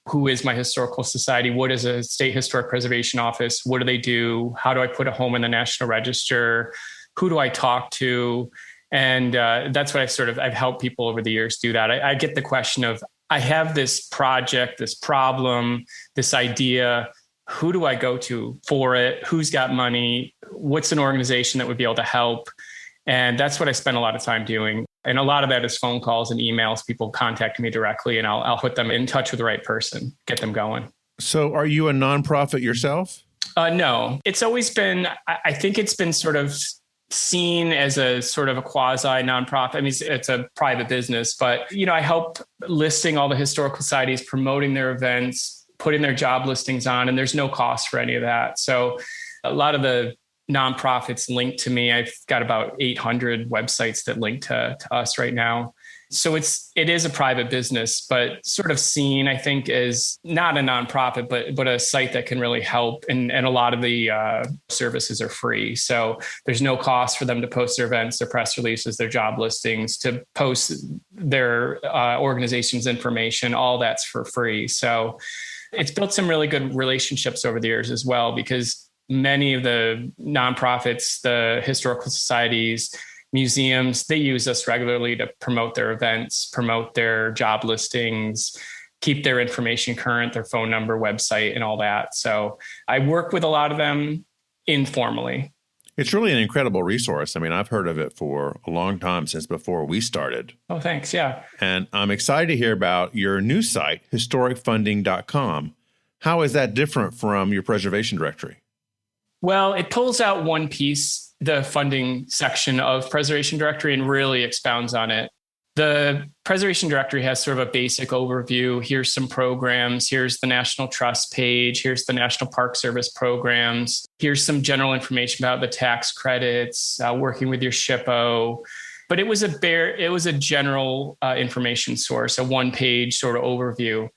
Who is my historical society? What is a state historic preservation office? What do they do? How do I put a home in the National Register? Who do I talk to? And that's what I've helped people over the years do that. I get the question of, I have this project, this problem, this idea. Who do I go to for it? Who's got money? What's an organization that would be able to help? And that's what I spend a lot of time doing. And a lot of that is phone calls and emails. People contact me directly, and I'll put them in touch with the right person, get them going. So are you a nonprofit yourself? No, it's always been, I think it's been sort of seen as a sort of a quasi nonprofit. I mean, it's a private business, but, I help listing all the historical societies, promoting their events, putting their job listings on, and there's no cost for any of that. So a lot of the nonprofits link to me. I've got about 800 websites that link to us right now. So it is a private business, but sort of seen, I think, as not a nonprofit, but a site that can really help. And a lot of the services are free. So there's no cost for them to post their events, their press releases, their job listings, to post their organization's information. All that's for free. So it's built some really good relationships over the years as well, because many of the nonprofits, the historical societies, museums, they use us regularly to promote their events, promote their job listings, keep their information current, their phone number, website, and all that. So I work with a lot of them informally. It's really an incredible resource. I mean, I've heard of it for a long time, since before we started. Oh, thanks. Yeah. And I'm excited to hear about your new site, HistoricFunding.com. How is that different from your preservation directory? Well, it pulls out one piece, the funding section of Preservation Directory, and really expounds on it. The preservation directory has sort of a basic overview. Here's some programs. Here's the National Trust page. Here's the National Park Service programs. Here's some general information about the tax credits, working with your SHPO. But it was a general information source, a one-page sort of overview.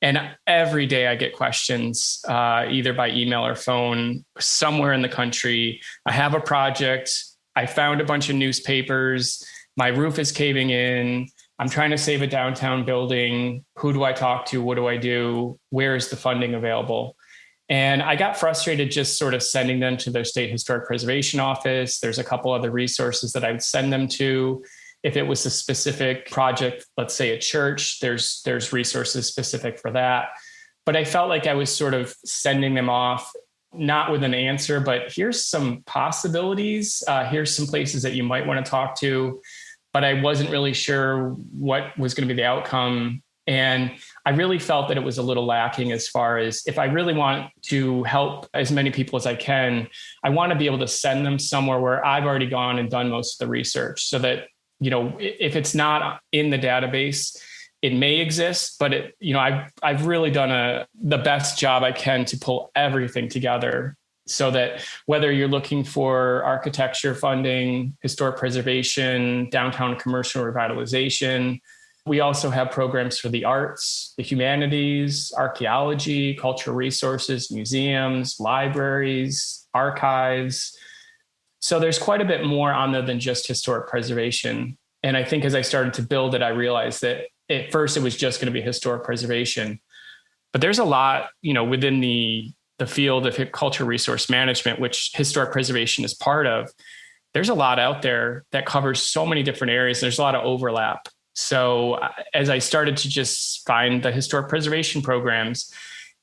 And every day I get questions, either by email or phone, somewhere in the country. I have a project. I found a bunch of newspapers. My roof is caving in. I'm trying to save a downtown building. Who do I talk to? What do I do? Where is the funding available? And I got frustrated just sort of sending them to their state historic preservation office. There's a couple other resources that I would send them to. If it was a specific project, let's say a church, there's resources specific for that. But I felt like I was sort of sending them off, not with an answer, but here's some possibilities. Here's some places that you might want to talk to. But I wasn't really sure what was going to be the outcome. And I really felt that it was a little lacking as far as if I really want to help as many people as I can, I want to be able to send them somewhere where I've already gone and done most of the research so that, if it's not in the database, it may exist, but I've really done the best job I can to pull everything together so that whether you're looking for architecture funding, historic preservation, downtown commercial revitalization, we also have programs for the arts, the humanities, archaeology, cultural resources, museums, libraries, archives. So there's quite a bit more on there than just historic preservation. And I think as I started to build it, I realized that at first it was just going to be historic preservation. But there's a lot, within the field of cultural resource management, which historic preservation is part of. There's a lot out there that covers so many different areas. There's a lot of overlap. So as I started to just find the historic preservation programs,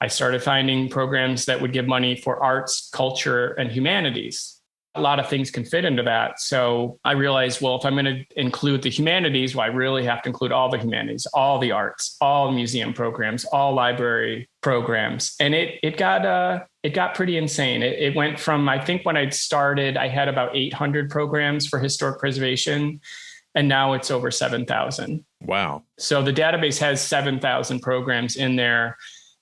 I started finding programs that would give money for arts, culture, and humanities. A lot of things can fit into that. So I realized, well, if I'm going to include the humanities, I really have to include all the humanities, all the arts, all museum programs, all library programs. And it got pretty insane. It went from, I think when I started, I had about 800 programs for historic preservation. And now it's over 7,000. Wow. So the database has 7,000 programs in there.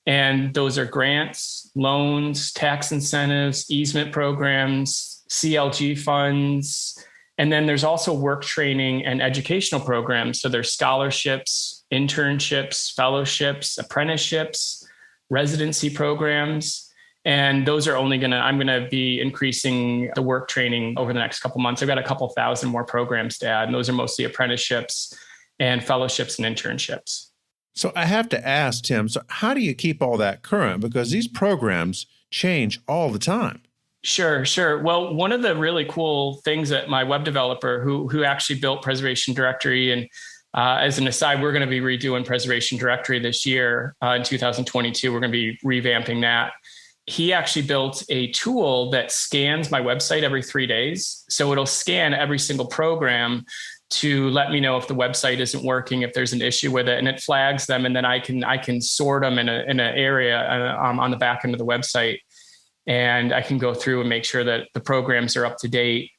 And those are grants, loans, tax incentives, easement programs, CLG funds. And then there's also work training and educational programs. So there's scholarships, internships, fellowships, apprenticeships, residency programs. And those are I'm going to be increasing the work training over the next couple months. I've got a couple thousand more programs to add. And those are mostly apprenticeships and fellowships and internships. So I have to ask, Tim, so how do you keep all that current? Because these programs change all the time. Sure. Well, one of the really cool things that my web developer who actually built Preservation Directory, and as an aside, we're going to be redoing Preservation Directory this year in 2022. We're going to be revamping that. He actually built a tool that scans my website every 3 days. So it'll scan every single program to let me know if the website isn't working, if there's an issue with it, and it flags them. And then I can sort them in an area on the back end of the website. And I can go through and make sure that the programs are up to date.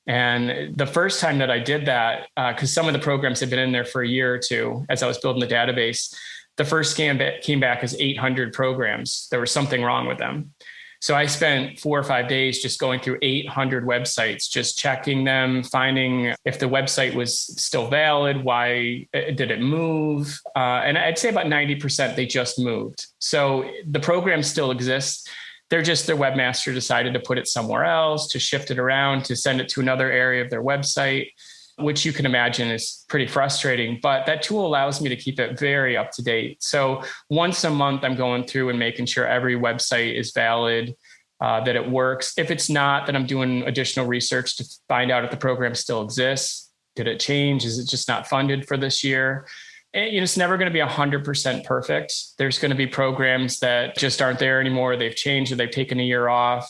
And the first time that I did that, because some of the programs had been in there for a year or two as I was building the database, the first scan came back as 800 programs. There was something wrong with them. So I spent 4 or 5 days just going through 800 websites, just checking them, finding if the website was still valid, why did it move? And I'd say about 90% they just moved. So the program still exists. Their webmaster decided to put it somewhere else, to shift it around, to send it to another area of their website, which you can imagine is pretty frustrating. But that tool allows me to keep it very up to date. So once a month, I'm going through and making sure every website is valid, that it works. If it's not, then I'm doing additional research to find out if the program still exists. Did it change? Is it just not funded for this year? And, it's never going to be 100% perfect. There's going to be programs that just aren't there anymore. They've changed or they've taken a year off.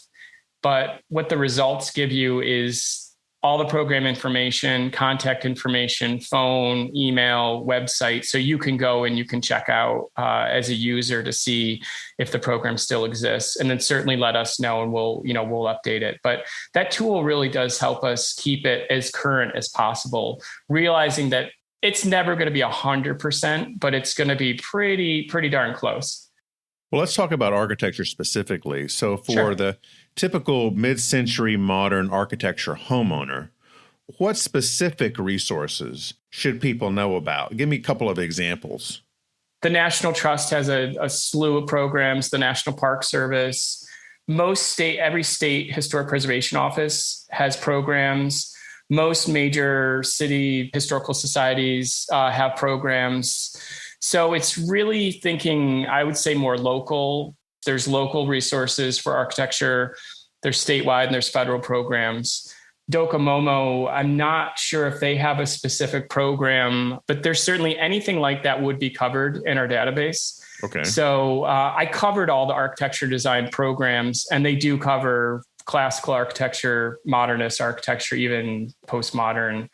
But what the results give you is all the program information, contact information, phone, email, website. So you can go and you can check out as a user to see if the program still exists. And then certainly let us know and we'll update it. But that tool really does help us keep it as current as possible, realizing that It's never going to be 100%, but it's going to be pretty darn close. Well, let's talk about architecture specifically. So for Sure. the typical mid-century modern architecture homeowner, what specific resources should people know about? Give me a couple of examples. The National Trust has a slew of programs, the National Park Service. Every state historic preservation office has programs. Most major city historical societies have programs. So it's really thinking, I would say, more local. There's local resources for architecture. There's statewide and there's federal programs. Docomomo, I'm not sure if they have a specific program, but there's certainly anything like that would be covered in our database. Okay. So I covered all the architecture design programs, and they do cover classical architecture, modernist architecture, even postmodern.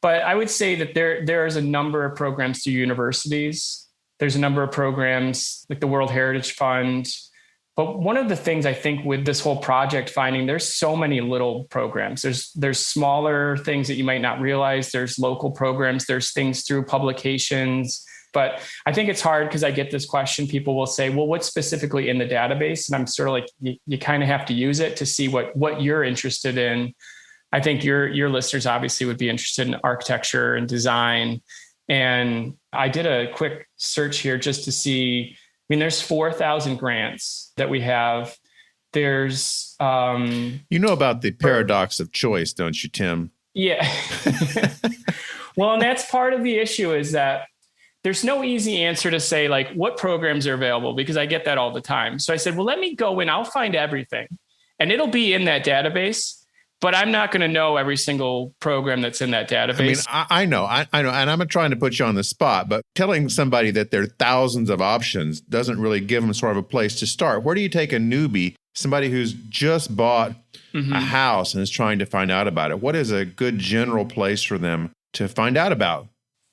But I would say that there is a number of programs through universities. There's a number of programs like the World Heritage Fund. But one of the things I think with this whole project finding, there's so many little programs. There's smaller things that you might not realize. There's local programs. There's things through publications. But I think it's hard because I get this question. People will say, well, what's specifically in the database? And I'm sort of like, you kind of have to use it to see what you're interested in. I think your listeners obviously would be interested in architecture and design. And I did a quick search here just to see, there's 4,000 grants that we have. There's... you know about the paradox of choice, don't you, Tim? Yeah. Well, and that's part of the issue is that there's no easy answer to say, like, what programs are available, because I get that all the time. So I said, well, let me go in, I'll find everything. And it'll be in that database, but I'm not going to know every single program that's in that database. I know. And I'm not trying to put you on the spot, but telling somebody that there are thousands of options doesn't really give them sort of a place to start. Where do you take a newbie, somebody who's just bought a house and is trying to find out about it? What is a good general place for them to find out about?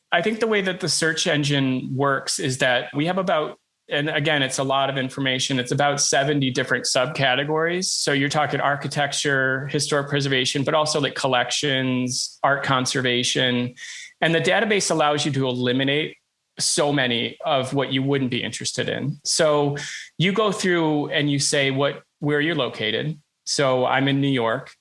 I think the way that the search engine works is that we have about, and again, it's a lot of information. It's about 70 different subcategories. So you're talking architecture, historic preservation, but also like collections, art conservation. And the database allows you to eliminate so many of what you wouldn't be interested in. So you go through and you say where you're located. So I'm in New York.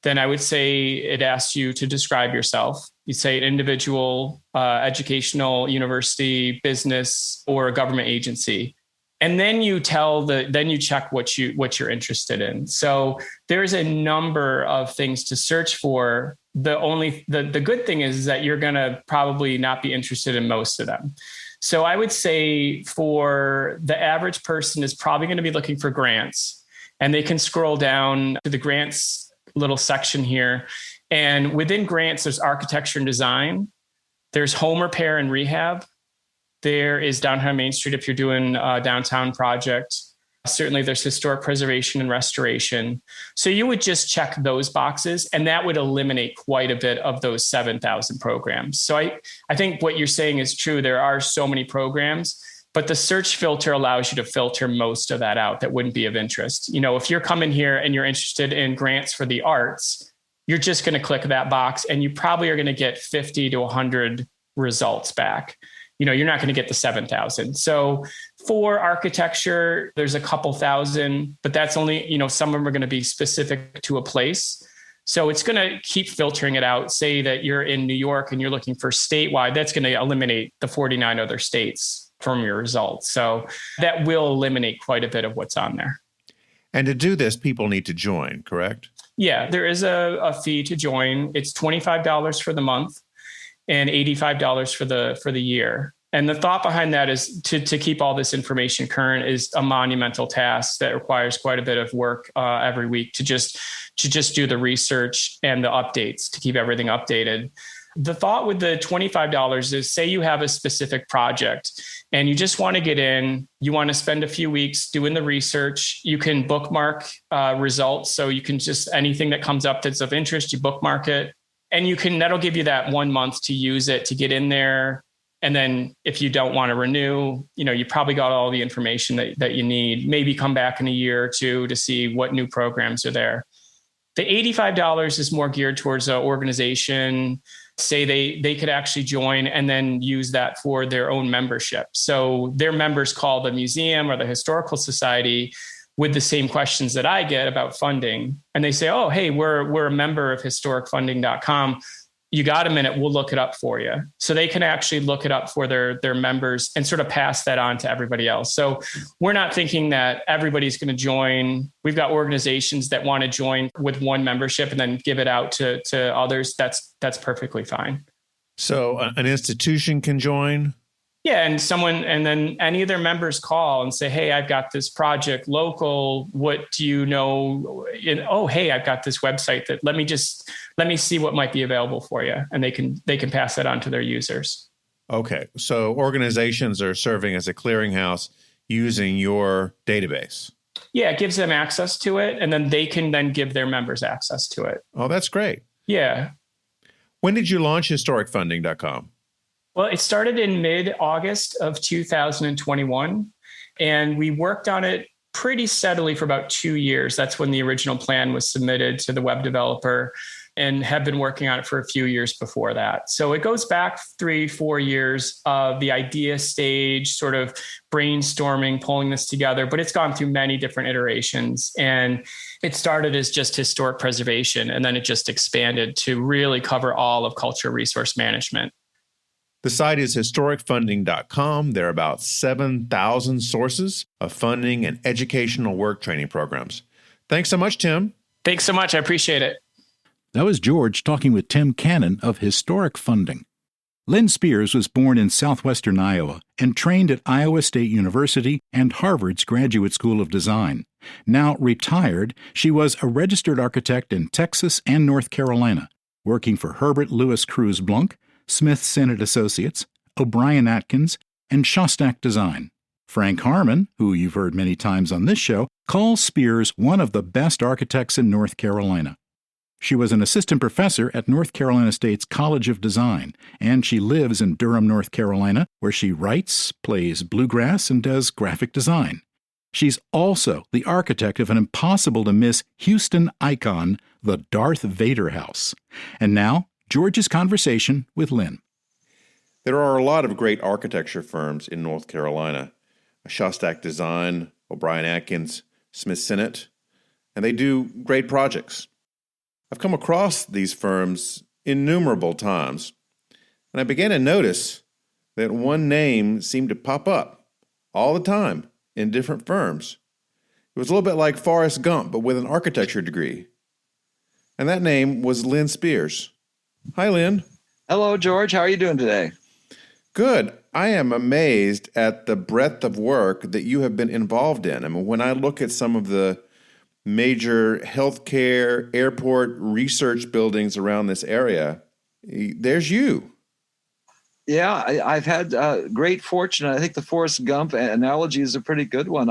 Then I would say it asks you to describe yourself. You say an individual, educational, university, business, or a government agency. And then you check what you're interested in. So there's a number of things to search for. The good thing is that you're going to probably not be interested in most of them. So I would say for the average person is probably going to be looking for grants, and they can scroll down to the grants little section here. And within grants, there's architecture and design. There's home repair and rehab. There is downtown Main Street if you're doing a downtown project. Certainly there's historic preservation and restoration. So you would just check those boxes, and that would eliminate quite a bit of those 7,000 programs. So I think what you're saying is true. There are so many programs, but the search filter allows you to filter most of that out that wouldn't be of interest. If you're coming here and you're interested in grants for the arts, you're just going to click that box and you probably are going to get 50 to 100 results back. You're not going to get the 7,000. So for architecture, there's a couple thousand, but that's only, some of them are going to be specific to a place. So it's going to keep filtering it out. Say that you're in New York and you're looking for statewide, that's going to eliminate the 49 other states from your results. So that will eliminate quite a bit of what's on there. And to do this, people need to join, correct? Yeah, there is a fee to join. It's $25 for the month and $85 for the year. And the thought behind that is to keep all this information current is a monumental task that requires quite a bit of work every week to just do the research and the updates to keep everything updated. The thought with the $25 is, say you have a specific project and you just want to get in, you want to spend a few weeks doing the research. You can bookmark results. So you can just, anything that comes up that's of interest, you bookmark it, and that'll give you that 1 month to use it, to get in there. And then if you don't want to renew, you probably got all the information that you need. Maybe come back in a year or two to see what new programs are there. The $85 is more geared towards an organization, say they could actually join and then use that for their own membership. So their members call the museum or the historical society with the same questions that I get about funding. And they say, oh, hey, we're a member of historicfunding.com. You got a minute, we'll look it up for you. So they can actually look it up for their members and sort of pass that on to everybody else. So we're not thinking that everybody's going to join. We've got organizations that want to join with one membership and then give it out to others. That's perfectly fine. So an institution can join? Yeah. And then any of their members call and say, hey, I've got this project local. What do you know? Oh, hey, I've got this website that let me see what might be available for you. And they can pass that on to their users. Okay. So organizations are serving as a clearinghouse using your database. Yeah. It gives them access to it. And then they can then give their members access to it. Oh, that's great. Yeah. When did you launch historicfunding.com? Well, it started in mid-August of 2021, and we worked on it pretty steadily for about 2 years. That's when the original plan was submitted to the web developer, and have been working on it for a few years before that. So it goes back 3-4 years of the idea stage, sort of brainstorming, pulling this together, but it's gone through many different iterations. And it started as just historic preservation, and then it just expanded to really cover all of cultural resource management. The site is historicfunding.com. There are about 7,000 sources of funding and educational work training programs. Thanks so much, Tim. Thanks so much. I appreciate it. That was George talking with Tim Cannan of Historic Funding. Lynn Spears was born in southwestern Iowa and trained at Iowa State University and Harvard's Graduate School of Design. Now retired, she was a registered architect in Texas and North Carolina, working for Herbert Lewis Cruz Blunk, Smith Sennett Associates, O'Brien Atkins, and Shostak Design. Frank Harmon, who you've heard many times on this show, calls Spears one of the best architects in North Carolina. She was an assistant professor at North Carolina State's College of Design, and she lives in Durham, North Carolina, where she writes, plays bluegrass, and does graphic design. She's also the architect of an impossible-to-miss Houston icon, the Darth Vader House. And now, George's conversation with Lynn. There are a lot of great architecture firms in North Carolina. Shostak Design, O'Brien Atkins, Smith Sennett, and they do great projects. I've come across these firms innumerable times, and I began to notice that one name seemed to pop up all the time in different firms. It was a little bit like Forrest Gump, but with an architecture degree. And that name was Lynn Spears. Hi, Lynn. Hello, George. How are you doing today? Good. I am amazed at the breadth of work that you have been involved in. I mean, when I look at some of the major healthcare, airport research buildings around this area, there's you. Yeah, I've had great fortune. I think the Forrest Gump analogy is a pretty good one.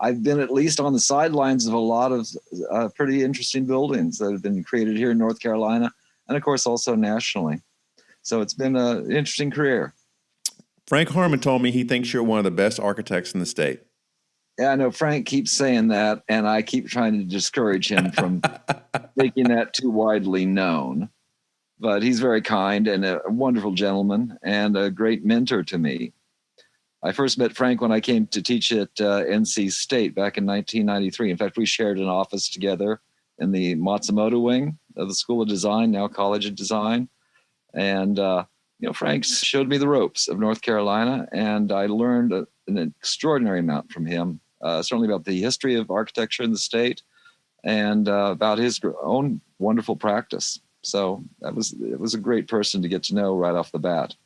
I've been at least on the sidelines of a lot of pretty interesting buildings that have been created here in North Carolina, and of course also nationally. So it's been an interesting career. Frank Harmon told me he thinks you're one of the best architects in the state. Yeah, I know Frank keeps saying that, and I keep trying to discourage him from making that too widely known. But he's very kind and a wonderful gentleman and a great mentor to me. I first met Frank when I came to teach at NC State back in 1993. In fact, we shared an office together in the Matsumoto wing of the School of Design, now College of Design. And, Frank showed me the ropes of North Carolina, and I learned an extraordinary amount from him, certainly about the history of architecture in the state and about his own wonderful practice. So it was a great person to get to know right off the bat.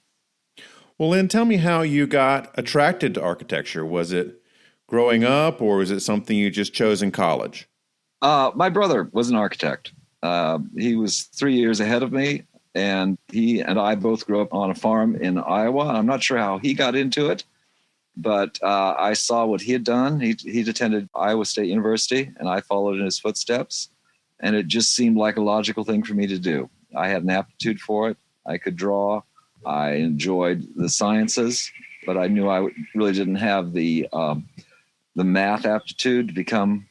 Well, Lynn, tell me how you got attracted to architecture. Was it growing up, or was it something you just chose in college? My brother was an architect. He was 3 years ahead of me, and he and I both grew up on a farm in Iowa. I'm not sure how he got into it, but I saw what he had done. He'd attended Iowa State University, and I followed in his footsteps. And it just seemed like a logical thing for me to do. I had an aptitude for it. I could draw. I enjoyed the sciences, but I knew I really didn't have the math aptitude to become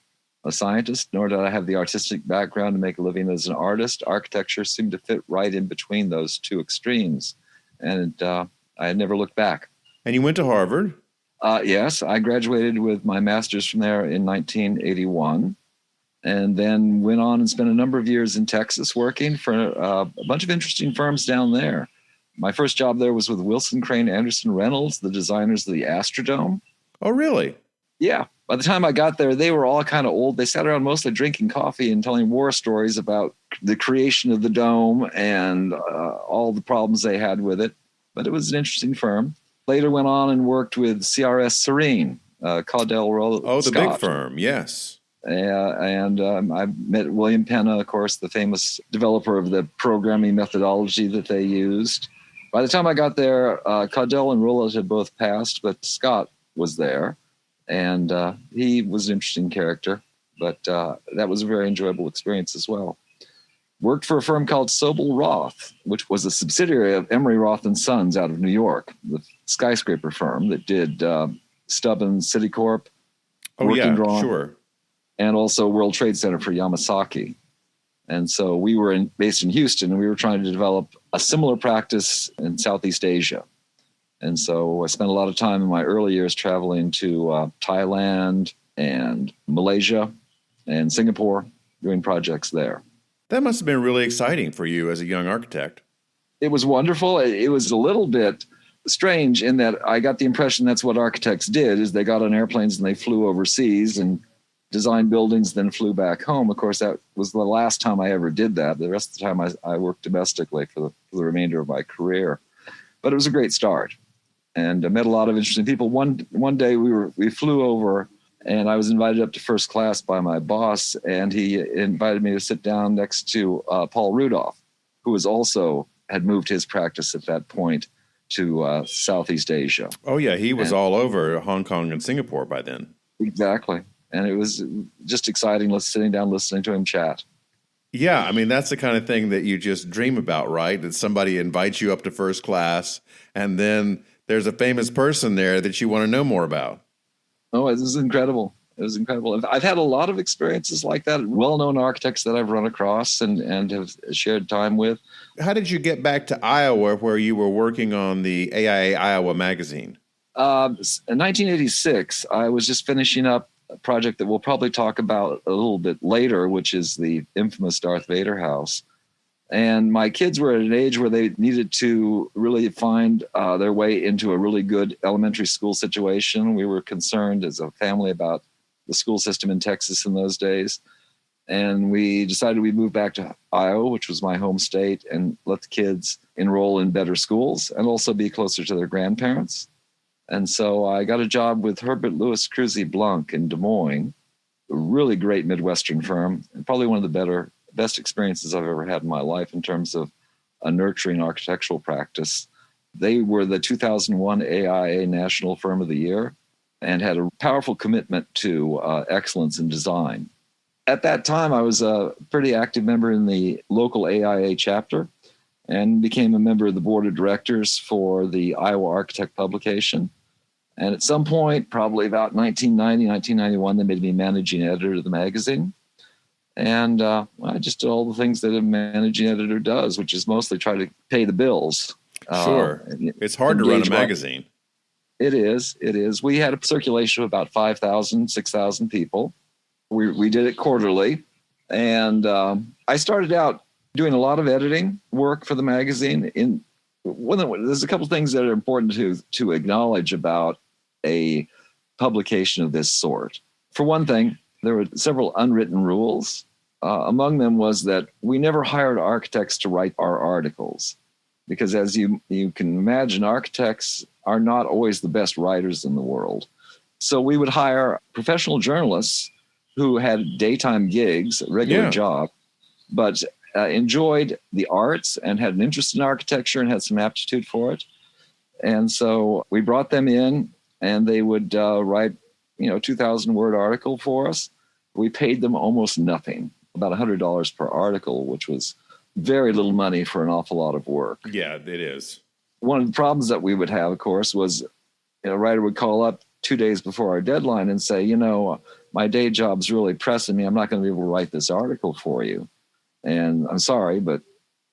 a scientist, nor did I have the artistic background to make a living as an artist. Architecture seemed to fit right in between those two extremes. And I had never looked back. And you went to Harvard? Yes, I graduated with my master's from there in 1981, and then went on and spent a number of years in Texas working for a bunch of interesting firms down there. My first job there was with Wilson Crane Anderson Reynolds, the designers of the Astrodome. Oh, really? Yeah. By the time I got there, they were all kind of old. They sat around mostly drinking coffee and telling war stories about the creation of the dome and all the problems they had with it. But it was an interesting firm. Later went on and worked with CRS Serene, Caudell Roll. Oh, the Scott. big firm, yes. And I met William Penna, of course, the famous developer of the programming methodology that they used. By the time I got there, Caudell and Rowlett had both passed, but Scott was there. And he was an interesting character, but that was a very enjoyable experience as well. Worked for a firm called Sobel Roth, which was a subsidiary of Emery Roth and Sons out of New York, the skyscraper firm that did Stubbins Citicorp, Working Drawing, sure, and also World Trade Center for Yamasaki. And so we were based in Houston, and we were trying to develop a similar practice in Southeast Asia. And so I spent a lot of time in my early years traveling to Thailand and Malaysia and Singapore, doing projects there. That must have been really exciting for you as a young architect. It was wonderful. It was a little bit strange in that I got the impression that's what architects did, is they got on airplanes and they flew overseas and designed buildings, then flew back home. Of course, that was the last time I ever did that. The rest of the time I worked domestically for the remainder of my career. But it was a great start. And I met a lot of interesting people. One day we flew over, and I was invited up to first class by my boss, and he invited me to sit down next to Paul Rudolph, who had moved his practice at that point to Southeast Asia. Oh, yeah, he was all over Hong Kong and Singapore by then. Exactly. And it was just exciting sitting down listening to him chat. Yeah, I mean, that's the kind of thing that you just dream about, right? That somebody invites you up to first class, and then there's a famous person there that you want to know more about. Oh, it was incredible. It was incredible. I've had a lot of experiences like that, well-known architects that I've run across and have shared time with. How did you get back to Iowa, where you were working on the AIA Iowa magazine? In 1986, I was just finishing up a project that we'll probably talk about a little bit later, which is the infamous Darth Vader House. And my kids were at an age where they needed to really find their way into a really good elementary school situation. We were concerned as a family about the school system in Texas in those days. And we decided we'd move back to Iowa, which was my home state, and let the kids enroll in better schools and also be closer to their grandparents. And so I got a job with Herbert Louis Cruzy Blanc in Des Moines, a really great Midwestern firm, and probably one of the best experiences I've ever had in my life in terms of a nurturing architectural practice. They were the 2001 AIA National Firm of the Year and had a powerful commitment to excellence in design. At that time, I was a pretty active member in the local AIA chapter and became a member of the board of directors for the Iowa Architect publication. And at some point, probably about 1990, 1991, they made me managing editor of the magazine. And I just did all the things that a managing editor does, which is mostly try to pay the bills. Sure. It's hard to run a magazine. It is. We had a circulation of about 5,000, 6,000 people. We did it quarterly. And I started out doing a lot of editing work for the magazine. There's a couple of things that are important to acknowledge about a publication of this sort. For one thing, there were several unwritten rules. Among them was that we never hired architects to write our articles, because as you can imagine, architects are not always the best writers in the world. So we would hire professional journalists who had daytime gigs, a regular job, but enjoyed the arts and had an interest in architecture and had some aptitude for it. And so we brought them in, and they would write 2,000-word article for us. We paid them almost nothing, about $100 per article, which was very little money for an awful lot of work. Yeah, it is. One of the problems that we would have, of course, was a writer would call up 2 days before our deadline and say, my my day job's really pressing me. I'm not going to be able to write this article for you. And I'm sorry, but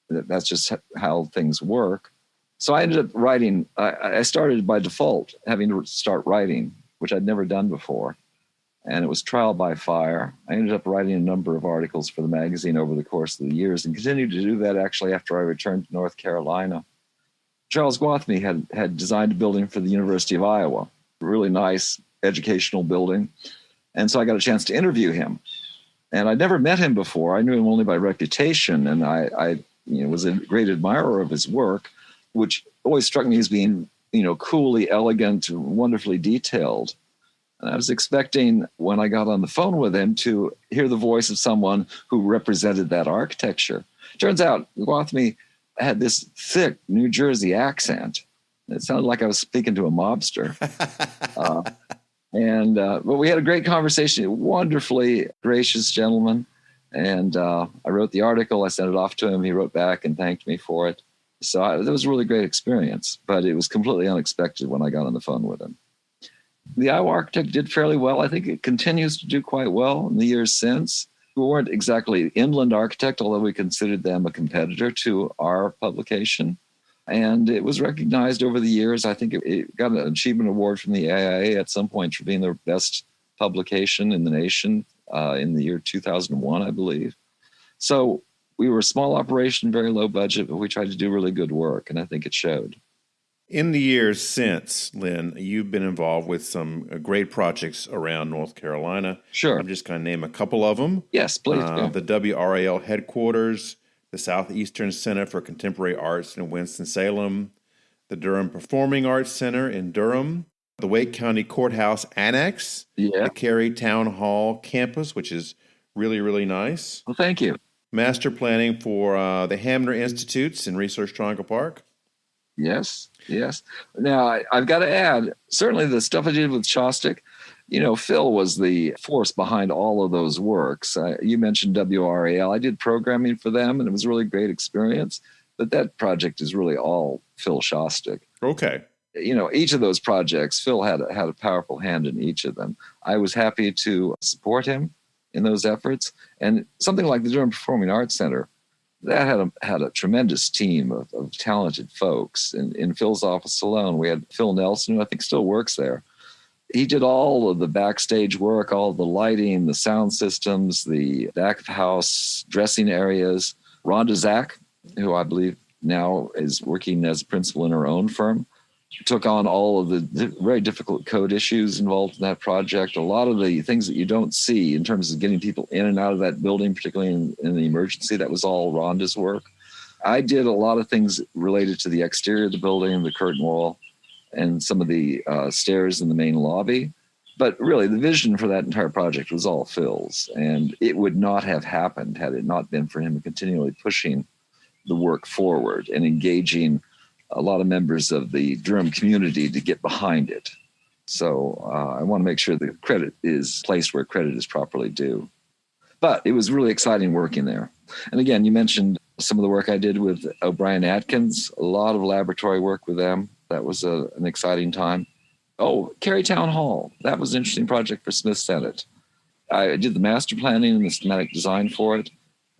that's just how things work. So I ended up writing. I started by default having to start writing, which I'd never done before. And it was trial by fire. I ended up writing a number of articles for the magazine over the course of the years and continued to do that actually after I returned to North Carolina. Charles Gwathmey had designed a building for the University of Iowa, a really nice educational building. And so I got a chance to interview him. And I'd never met him before. I knew him only by reputation. And I was a great admirer of his work, which always struck me as being, coolly elegant, wonderfully detailed. And I was expecting, when I got on the phone with him, to hear the voice of someone who represented that architecture. Turns out Gwathmey had this thick New Jersey accent. It sounded like I was speaking to a mobster. But we had a great conversation, wonderfully gracious gentleman. And I wrote the article, I sent it off to him. He wrote back and thanked me for it. So it was a really great experience, but it was completely unexpected when I got on the phone with him. The Iowa Architect did fairly well. I think it continues to do quite well in the years since. We weren't exactly Inland Architect, although we considered them a competitor to our publication. And it was recognized over the years. I think it got an achievement award from the AIA at some point for being the best publication in the nation in the year 2001, I believe. So we were a small operation, very low budget, but we tried to do really good work, and I think it showed. In the years since, Lynn, you've been involved with some great projects around North Carolina. Sure. I'm just going to name a couple of them. Yes, please. The WRAL headquarters, the Southeastern Center for Contemporary Arts in Winston-Salem, the Durham Performing Arts Center in Durham, the Wake County Courthouse Annex, the Kerry Town Hall campus, which is really, really nice. Well, thank you. Master planning for the Hamner Institutes in Research Triangle Park. Yes. Now, I've got to add, certainly the stuff I did with Shostak, Phil was the force behind all of those works. You mentioned WRAL. I did programming for them, and it was a really great experience. But that project is really all Phil Shostak. Okay. Each of those projects, Phil had a powerful hand in each of them. I was happy to support him in those efforts. And something like the Durham Performing Arts Center, that had a tremendous team of talented folks. In Phil's office alone, we had Phil Nelson, who I think still works there. He did all of the backstage work, all of the lighting, the sound systems, the back of house dressing areas. Rhonda Zach, who I believe now is working as a principal in her own firm, took on all of the very difficult code issues involved in that project. A lot of the things that you don't see in terms of getting people in and out of that building, particularly in the emergency, that was all Rhonda's work. I did a lot of things related to the exterior of the building, the curtain wall, and some of the stairs in the main lobby. But really, the vision for that entire project was all Phil's. And it would not have happened had it not been for him continually pushing the work forward and engaging a lot of members of the Durham community to get behind it. So I want to make sure the credit is placed where credit is properly due. But it was really exciting working there. And again, you mentioned some of the work I did with O'Brien Atkins, a lot of laboratory work with them. That was an exciting time. Oh, Kerry Town Hall. That was an interesting project for Smith Senate. I did the master planning and the schematic design for it.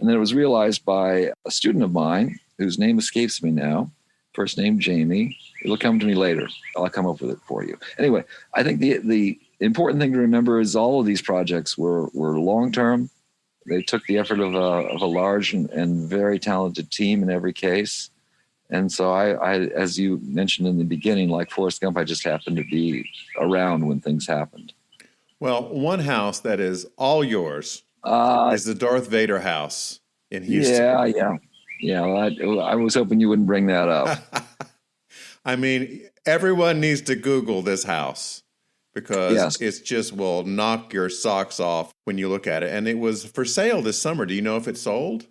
And then it was realized by a student of mine, whose name escapes me now, first name Jamie. It'll come to me later. I'll come up with it for you. Anyway, I think the important thing to remember is all of these projects were long-term. They took the effort of a large and very talented team in every case. And so I, as you mentioned in the beginning, like Forrest Gump, I just happened to be around when things happened. Well, one house that is all yours is the Darth Vader House in Houston. Yeah. I was hoping you wouldn't bring that up. I mean, everyone needs to Google this house because it's just will knock your socks off when you look at it. And it was for sale this summer. Do you know if it sold?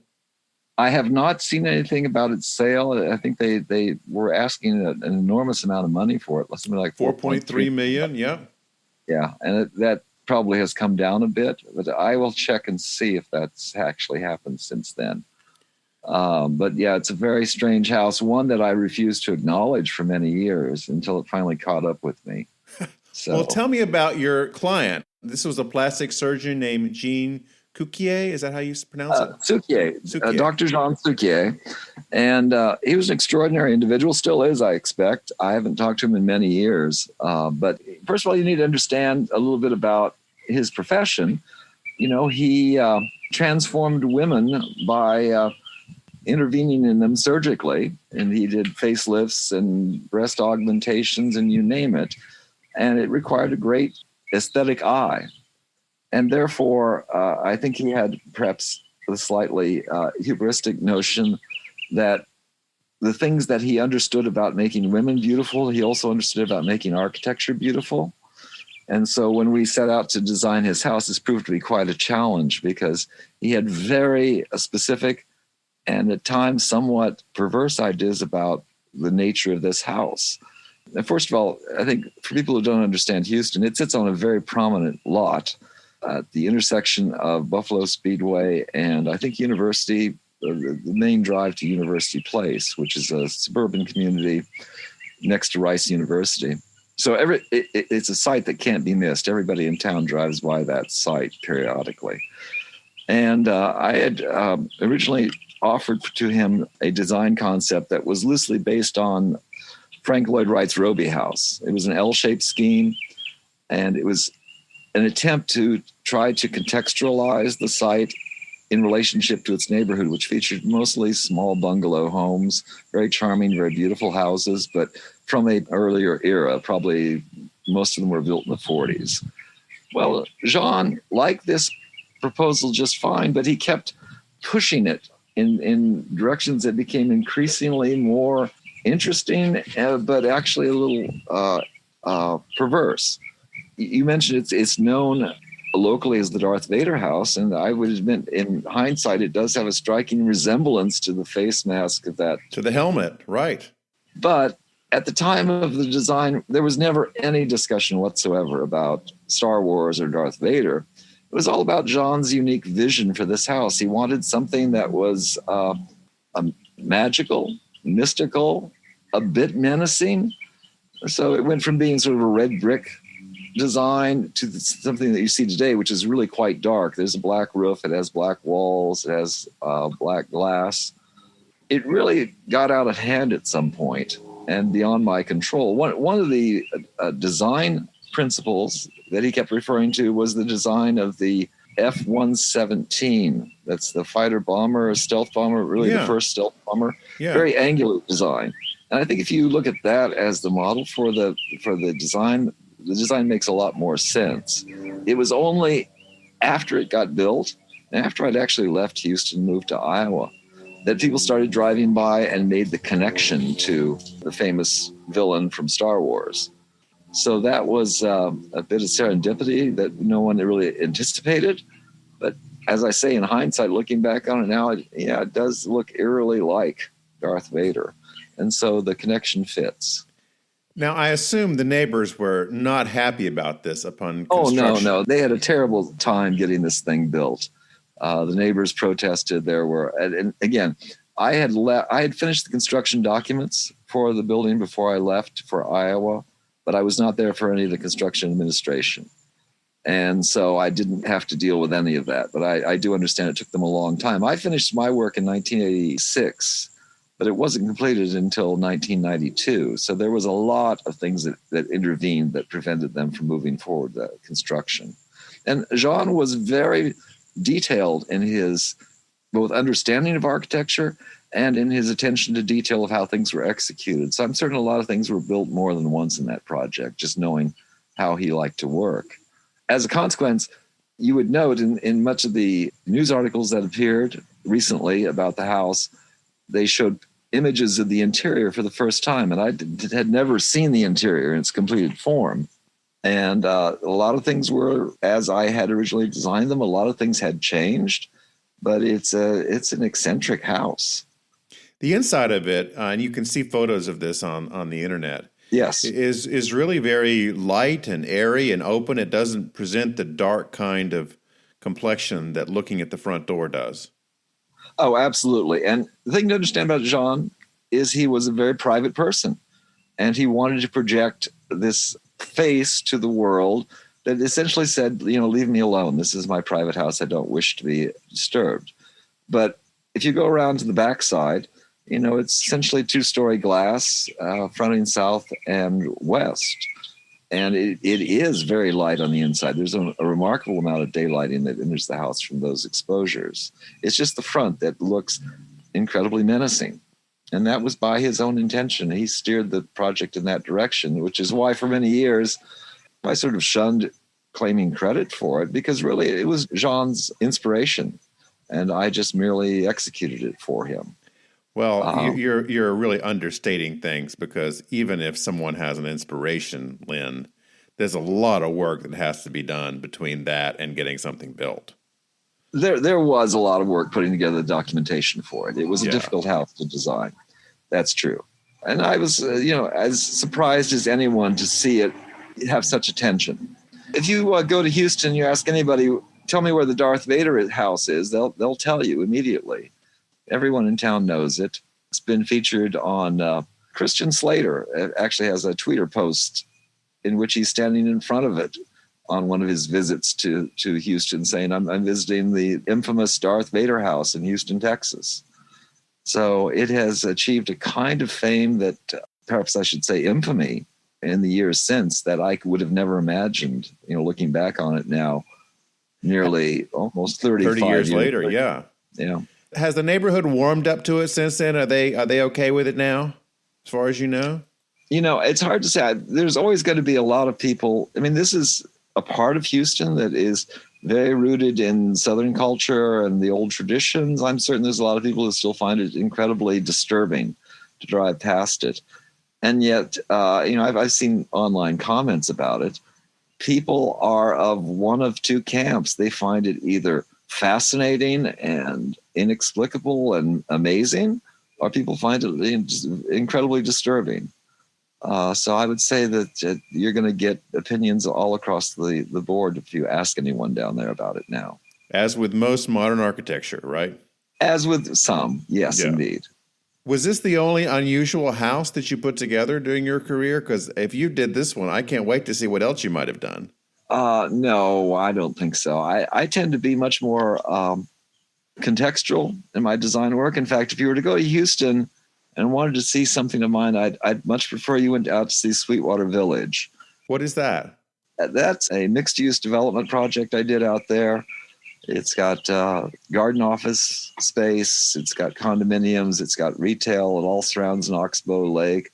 I have not seen anything about its sale. I think they were asking an enormous amount of money for it. Something like $4.3 million. Yeah. Yeah. And that probably has come down a bit, but I will check and see if that's actually happened since then. But yeah, it's a very strange house, one that I refused to acknowledge for many years until it finally caught up with me. So, well, tell me about your client. This was a plastic surgeon named Jean Cuquier. Is that how you pronounce it? Souquier. Dr. Jean Souquier. And he was an extraordinary individual, still is, I expect. I haven't talked to him in many years. But first of all, you need to understand a little bit about his profession. You know, he transformed women by intervening in them surgically. And he did facelifts and breast augmentations and you name it. And it required a great aesthetic eye. And therefore, I think he had perhaps a slightly hubristic notion that the things that he understood about making women beautiful, he also understood about making architecture beautiful. And so when we set out to design his house, this proved to be quite a challenge because he had very specific and at times somewhat perverse ideas about the nature of this house. And first of all, I think for people who don't understand Houston, it sits on a very prominent lot at the intersection of Buffalo Speedway and I think University, the main drive to University Place, which is a suburban community next to Rice University. So it's a site that can't be missed. Everybody in town drives by that site periodically. And I had originally offered to him a design concept that was loosely based on Frank Lloyd Wright's Roby House. It was an L-shaped scheme, and it was an attempt to try to contextualize the site in relationship to its neighborhood, which featured mostly small bungalow homes, very charming, very beautiful houses, but from an earlier era, probably most of them were built in the 40s. Well, Jean liked this proposal just fine, but he kept pushing it in directions that became increasingly more interesting, but actually a little perverse. You mentioned it's known locally as the Darth Vader House, and I would admit, in hindsight, it does have a striking resemblance to the face mask of that. To the helmet, right. But at the time of the design, there was never any discussion whatsoever about Star Wars or Darth Vader. It was all about Jean's unique vision for this house. He wanted something that was magical, mystical, a bit menacing. So it went from being sort of a red brick design to something that you see today, which is really quite dark. There's a black roof. It has black walls. It has black glass. It really got out of hand at some point and beyond my control. One of the design principles that he kept referring to was the design of the F-117. That's the fighter bomber, a stealth bomber, really the first stealth bomber. Yeah. Very angular design. And I think if you look at that as the model for the design makes a lot more sense. It was only after it got built, and after I'd actually left Houston and moved to Iowa, that people started driving by and made the connection to the famous villain from Star Wars. So that was a bit of serendipity that no one really anticipated. But as I say, in hindsight, looking back on it now, it does look eerily like Darth Vader. And so the connection fits. Now, I assume the neighbors were not happy about this upon construction. Oh, no. They had a terrible time getting this thing built. The neighbors protested. And again, I had finished the construction documents for the building before I left for Iowa, but I was not there for any of the construction administration. And so I didn't have to deal with any of that. But I do understand it took them a long time. I finished my work in 1986. But it wasn't completed until 1992. So there was a lot of things that intervened that prevented them from moving forward the construction. And Jean was very detailed in his both understanding of architecture and in his attention to detail of how things were executed. So I'm certain a lot of things were built more than once in that project, just knowing how he liked to work. As a consequence, you would note in much of the news articles that appeared recently about the house, they showed images of the interior for the first time, and I had never seen the interior in its completed form. And a lot of things were as I had originally designed them. A lot of things had changed, but it's an eccentric house. The inside of it, and you can see photos of this on the internet. Yes, is really very light and airy and open. It doesn't present the dark kind of complexion that looking at the front door does. Oh, absolutely. And the thing to understand about Jean is he was a very private person, and he wanted to project this face to the world that essentially said, leave me alone. This is my private house. I don't wish to be disturbed. But if you go around to the backside, it's essentially 2-story glass, fronting south and west. And it is very light on the inside. There's a remarkable amount of daylighting that enters the house from those exposures. It's just the front that looks incredibly menacing. And that was by his own intention. He steered the project in that direction, which is why for many years I sort of shunned claiming credit for it, because really it was Jean's inspiration, and I just merely executed it for him. Well, you're really understating things, because even if someone has an inspiration, Lynn, there's a lot of work that has to be done between that and getting something built. There was a lot of work putting together the documentation for it. It was a difficult house to design. That's true. And I was, as surprised as anyone to see it have such attention. If you go to Houston, you ask anybody, tell me where the Darth Vader house is, they'll tell you immediately. Everyone in town knows it. It's been featured on Christian Slater actually has a Twitter post in which he's standing in front of it on one of his visits to Houston, saying, I'm visiting the infamous Darth Vader house in Houston, Texas. So it has achieved a kind of fame that, perhaps I should say infamy, in the years since, that I would have never imagined, looking back on it now, nearly almost 30 years later. Yeah. Yeah. Has the neighborhood warmed up to it since then? Are they okay with it now, as far as you know? It's hard to say. There's always going to be a lot of people. I mean, this is a part of Houston that is very rooted in Southern culture and the old traditions. I'm certain there's a lot of people who still find it incredibly disturbing to drive past it. And yet, I've seen online comments about it. People are of one of two camps. They find it either fascinating and inexplicable and amazing, or people find it incredibly disturbing. So I would say that you're going to get opinions all across the board if you ask anyone down there about it now. As with most modern architecture, right? As with some, yes, indeed. Was this the only unusual house that you put together during your career? Because if you did this one, I can't wait to see what else you might have done. No, I don't think so. I tend to be much more contextual in my design work. In fact, if you were to go to Houston and wanted to see something of mine, I'd much prefer you went out to see Sweetwater Village. What is that? That's a mixed-use development project I did out there. It's got garden office space. It's got condominiums. It's got retail. It all surrounds an oxbow lake.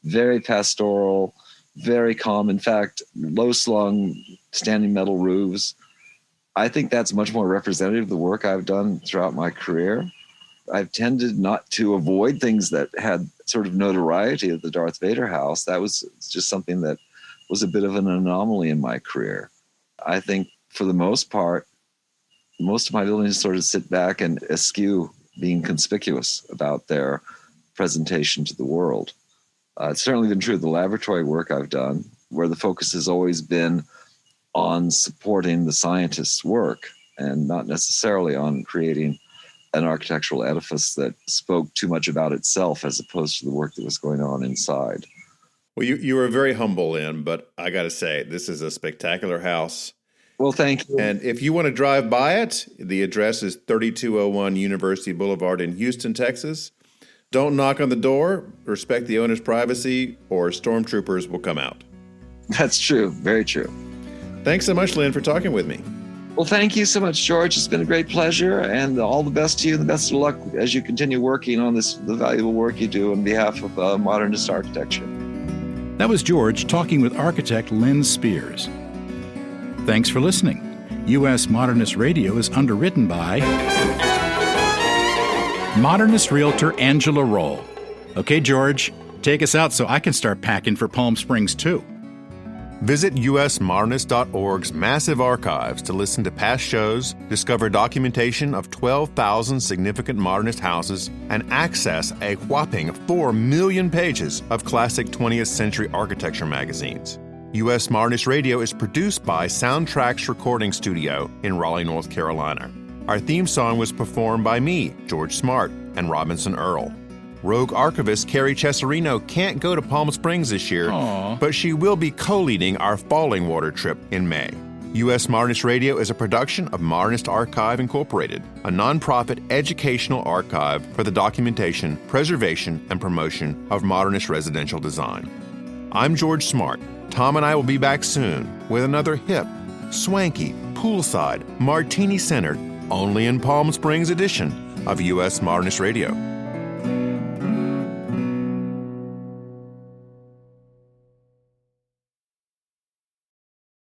Very pastoral, very calm. In fact, low-slung standing metal roofs. I think that's much more representative of the work I've done throughout my career. I've tended not to avoid things that had sort of notoriety of the Darth Vader house. That was just something that was a bit of an anomaly in my career. I think for the most part, most of my buildings sort of sit back and eschew being conspicuous about their presentation to the world. It's certainly been true of the laboratory work I've done, where the focus has always been on supporting the scientist's work and not necessarily on creating an architectural edifice that spoke too much about itself as opposed to the work that was going on inside. Well, you were very humble, Lynn, but I got to say, this is a spectacular house. Well, thank you. And if you want to drive by it, the address is 3201 University Boulevard in Houston, Texas. Don't knock on the door, respect the owner's privacy, or stormtroopers will come out. That's true. Very true. Thanks so much, Lynn, for talking with me. Well, thank you so much, George. It's been a great pleasure, and all the best to you and the best of luck as you continue working on the valuable work you do on behalf of modernist architecture. That was George talking with architect Lynn Spears. Thanks for listening. U.S. Modernist Radio is underwritten by modernist realtor Angela Roll. Okay, George, take us out so I can start packing for Palm Springs, too. Visit usmodernist.org's massive archives to listen to past shows, discover documentation of 12,000 significant modernist houses, and access a whopping 4 million pages of classic 20th century architecture magazines. U.S. Modernist Radio is produced by Soundtracks Recording Studio in Raleigh, North Carolina. Our theme song was performed by me, George Smart, and Robinson Earl. Rogue archivist Kerry Cesarino can't go to Palm Springs this year, Aw. but she will be co-leading our Fallingwater trip in May. U.S. Modernist Radio is a production of Modernist Archive Incorporated, a nonprofit educational archive for the documentation, preservation, and promotion of modernist residential design. I'm George Smart. Tom and I will be back soon with another hip, swanky, poolside, martini-centered, only in Palm Springs edition of U.S. Modernist Radio.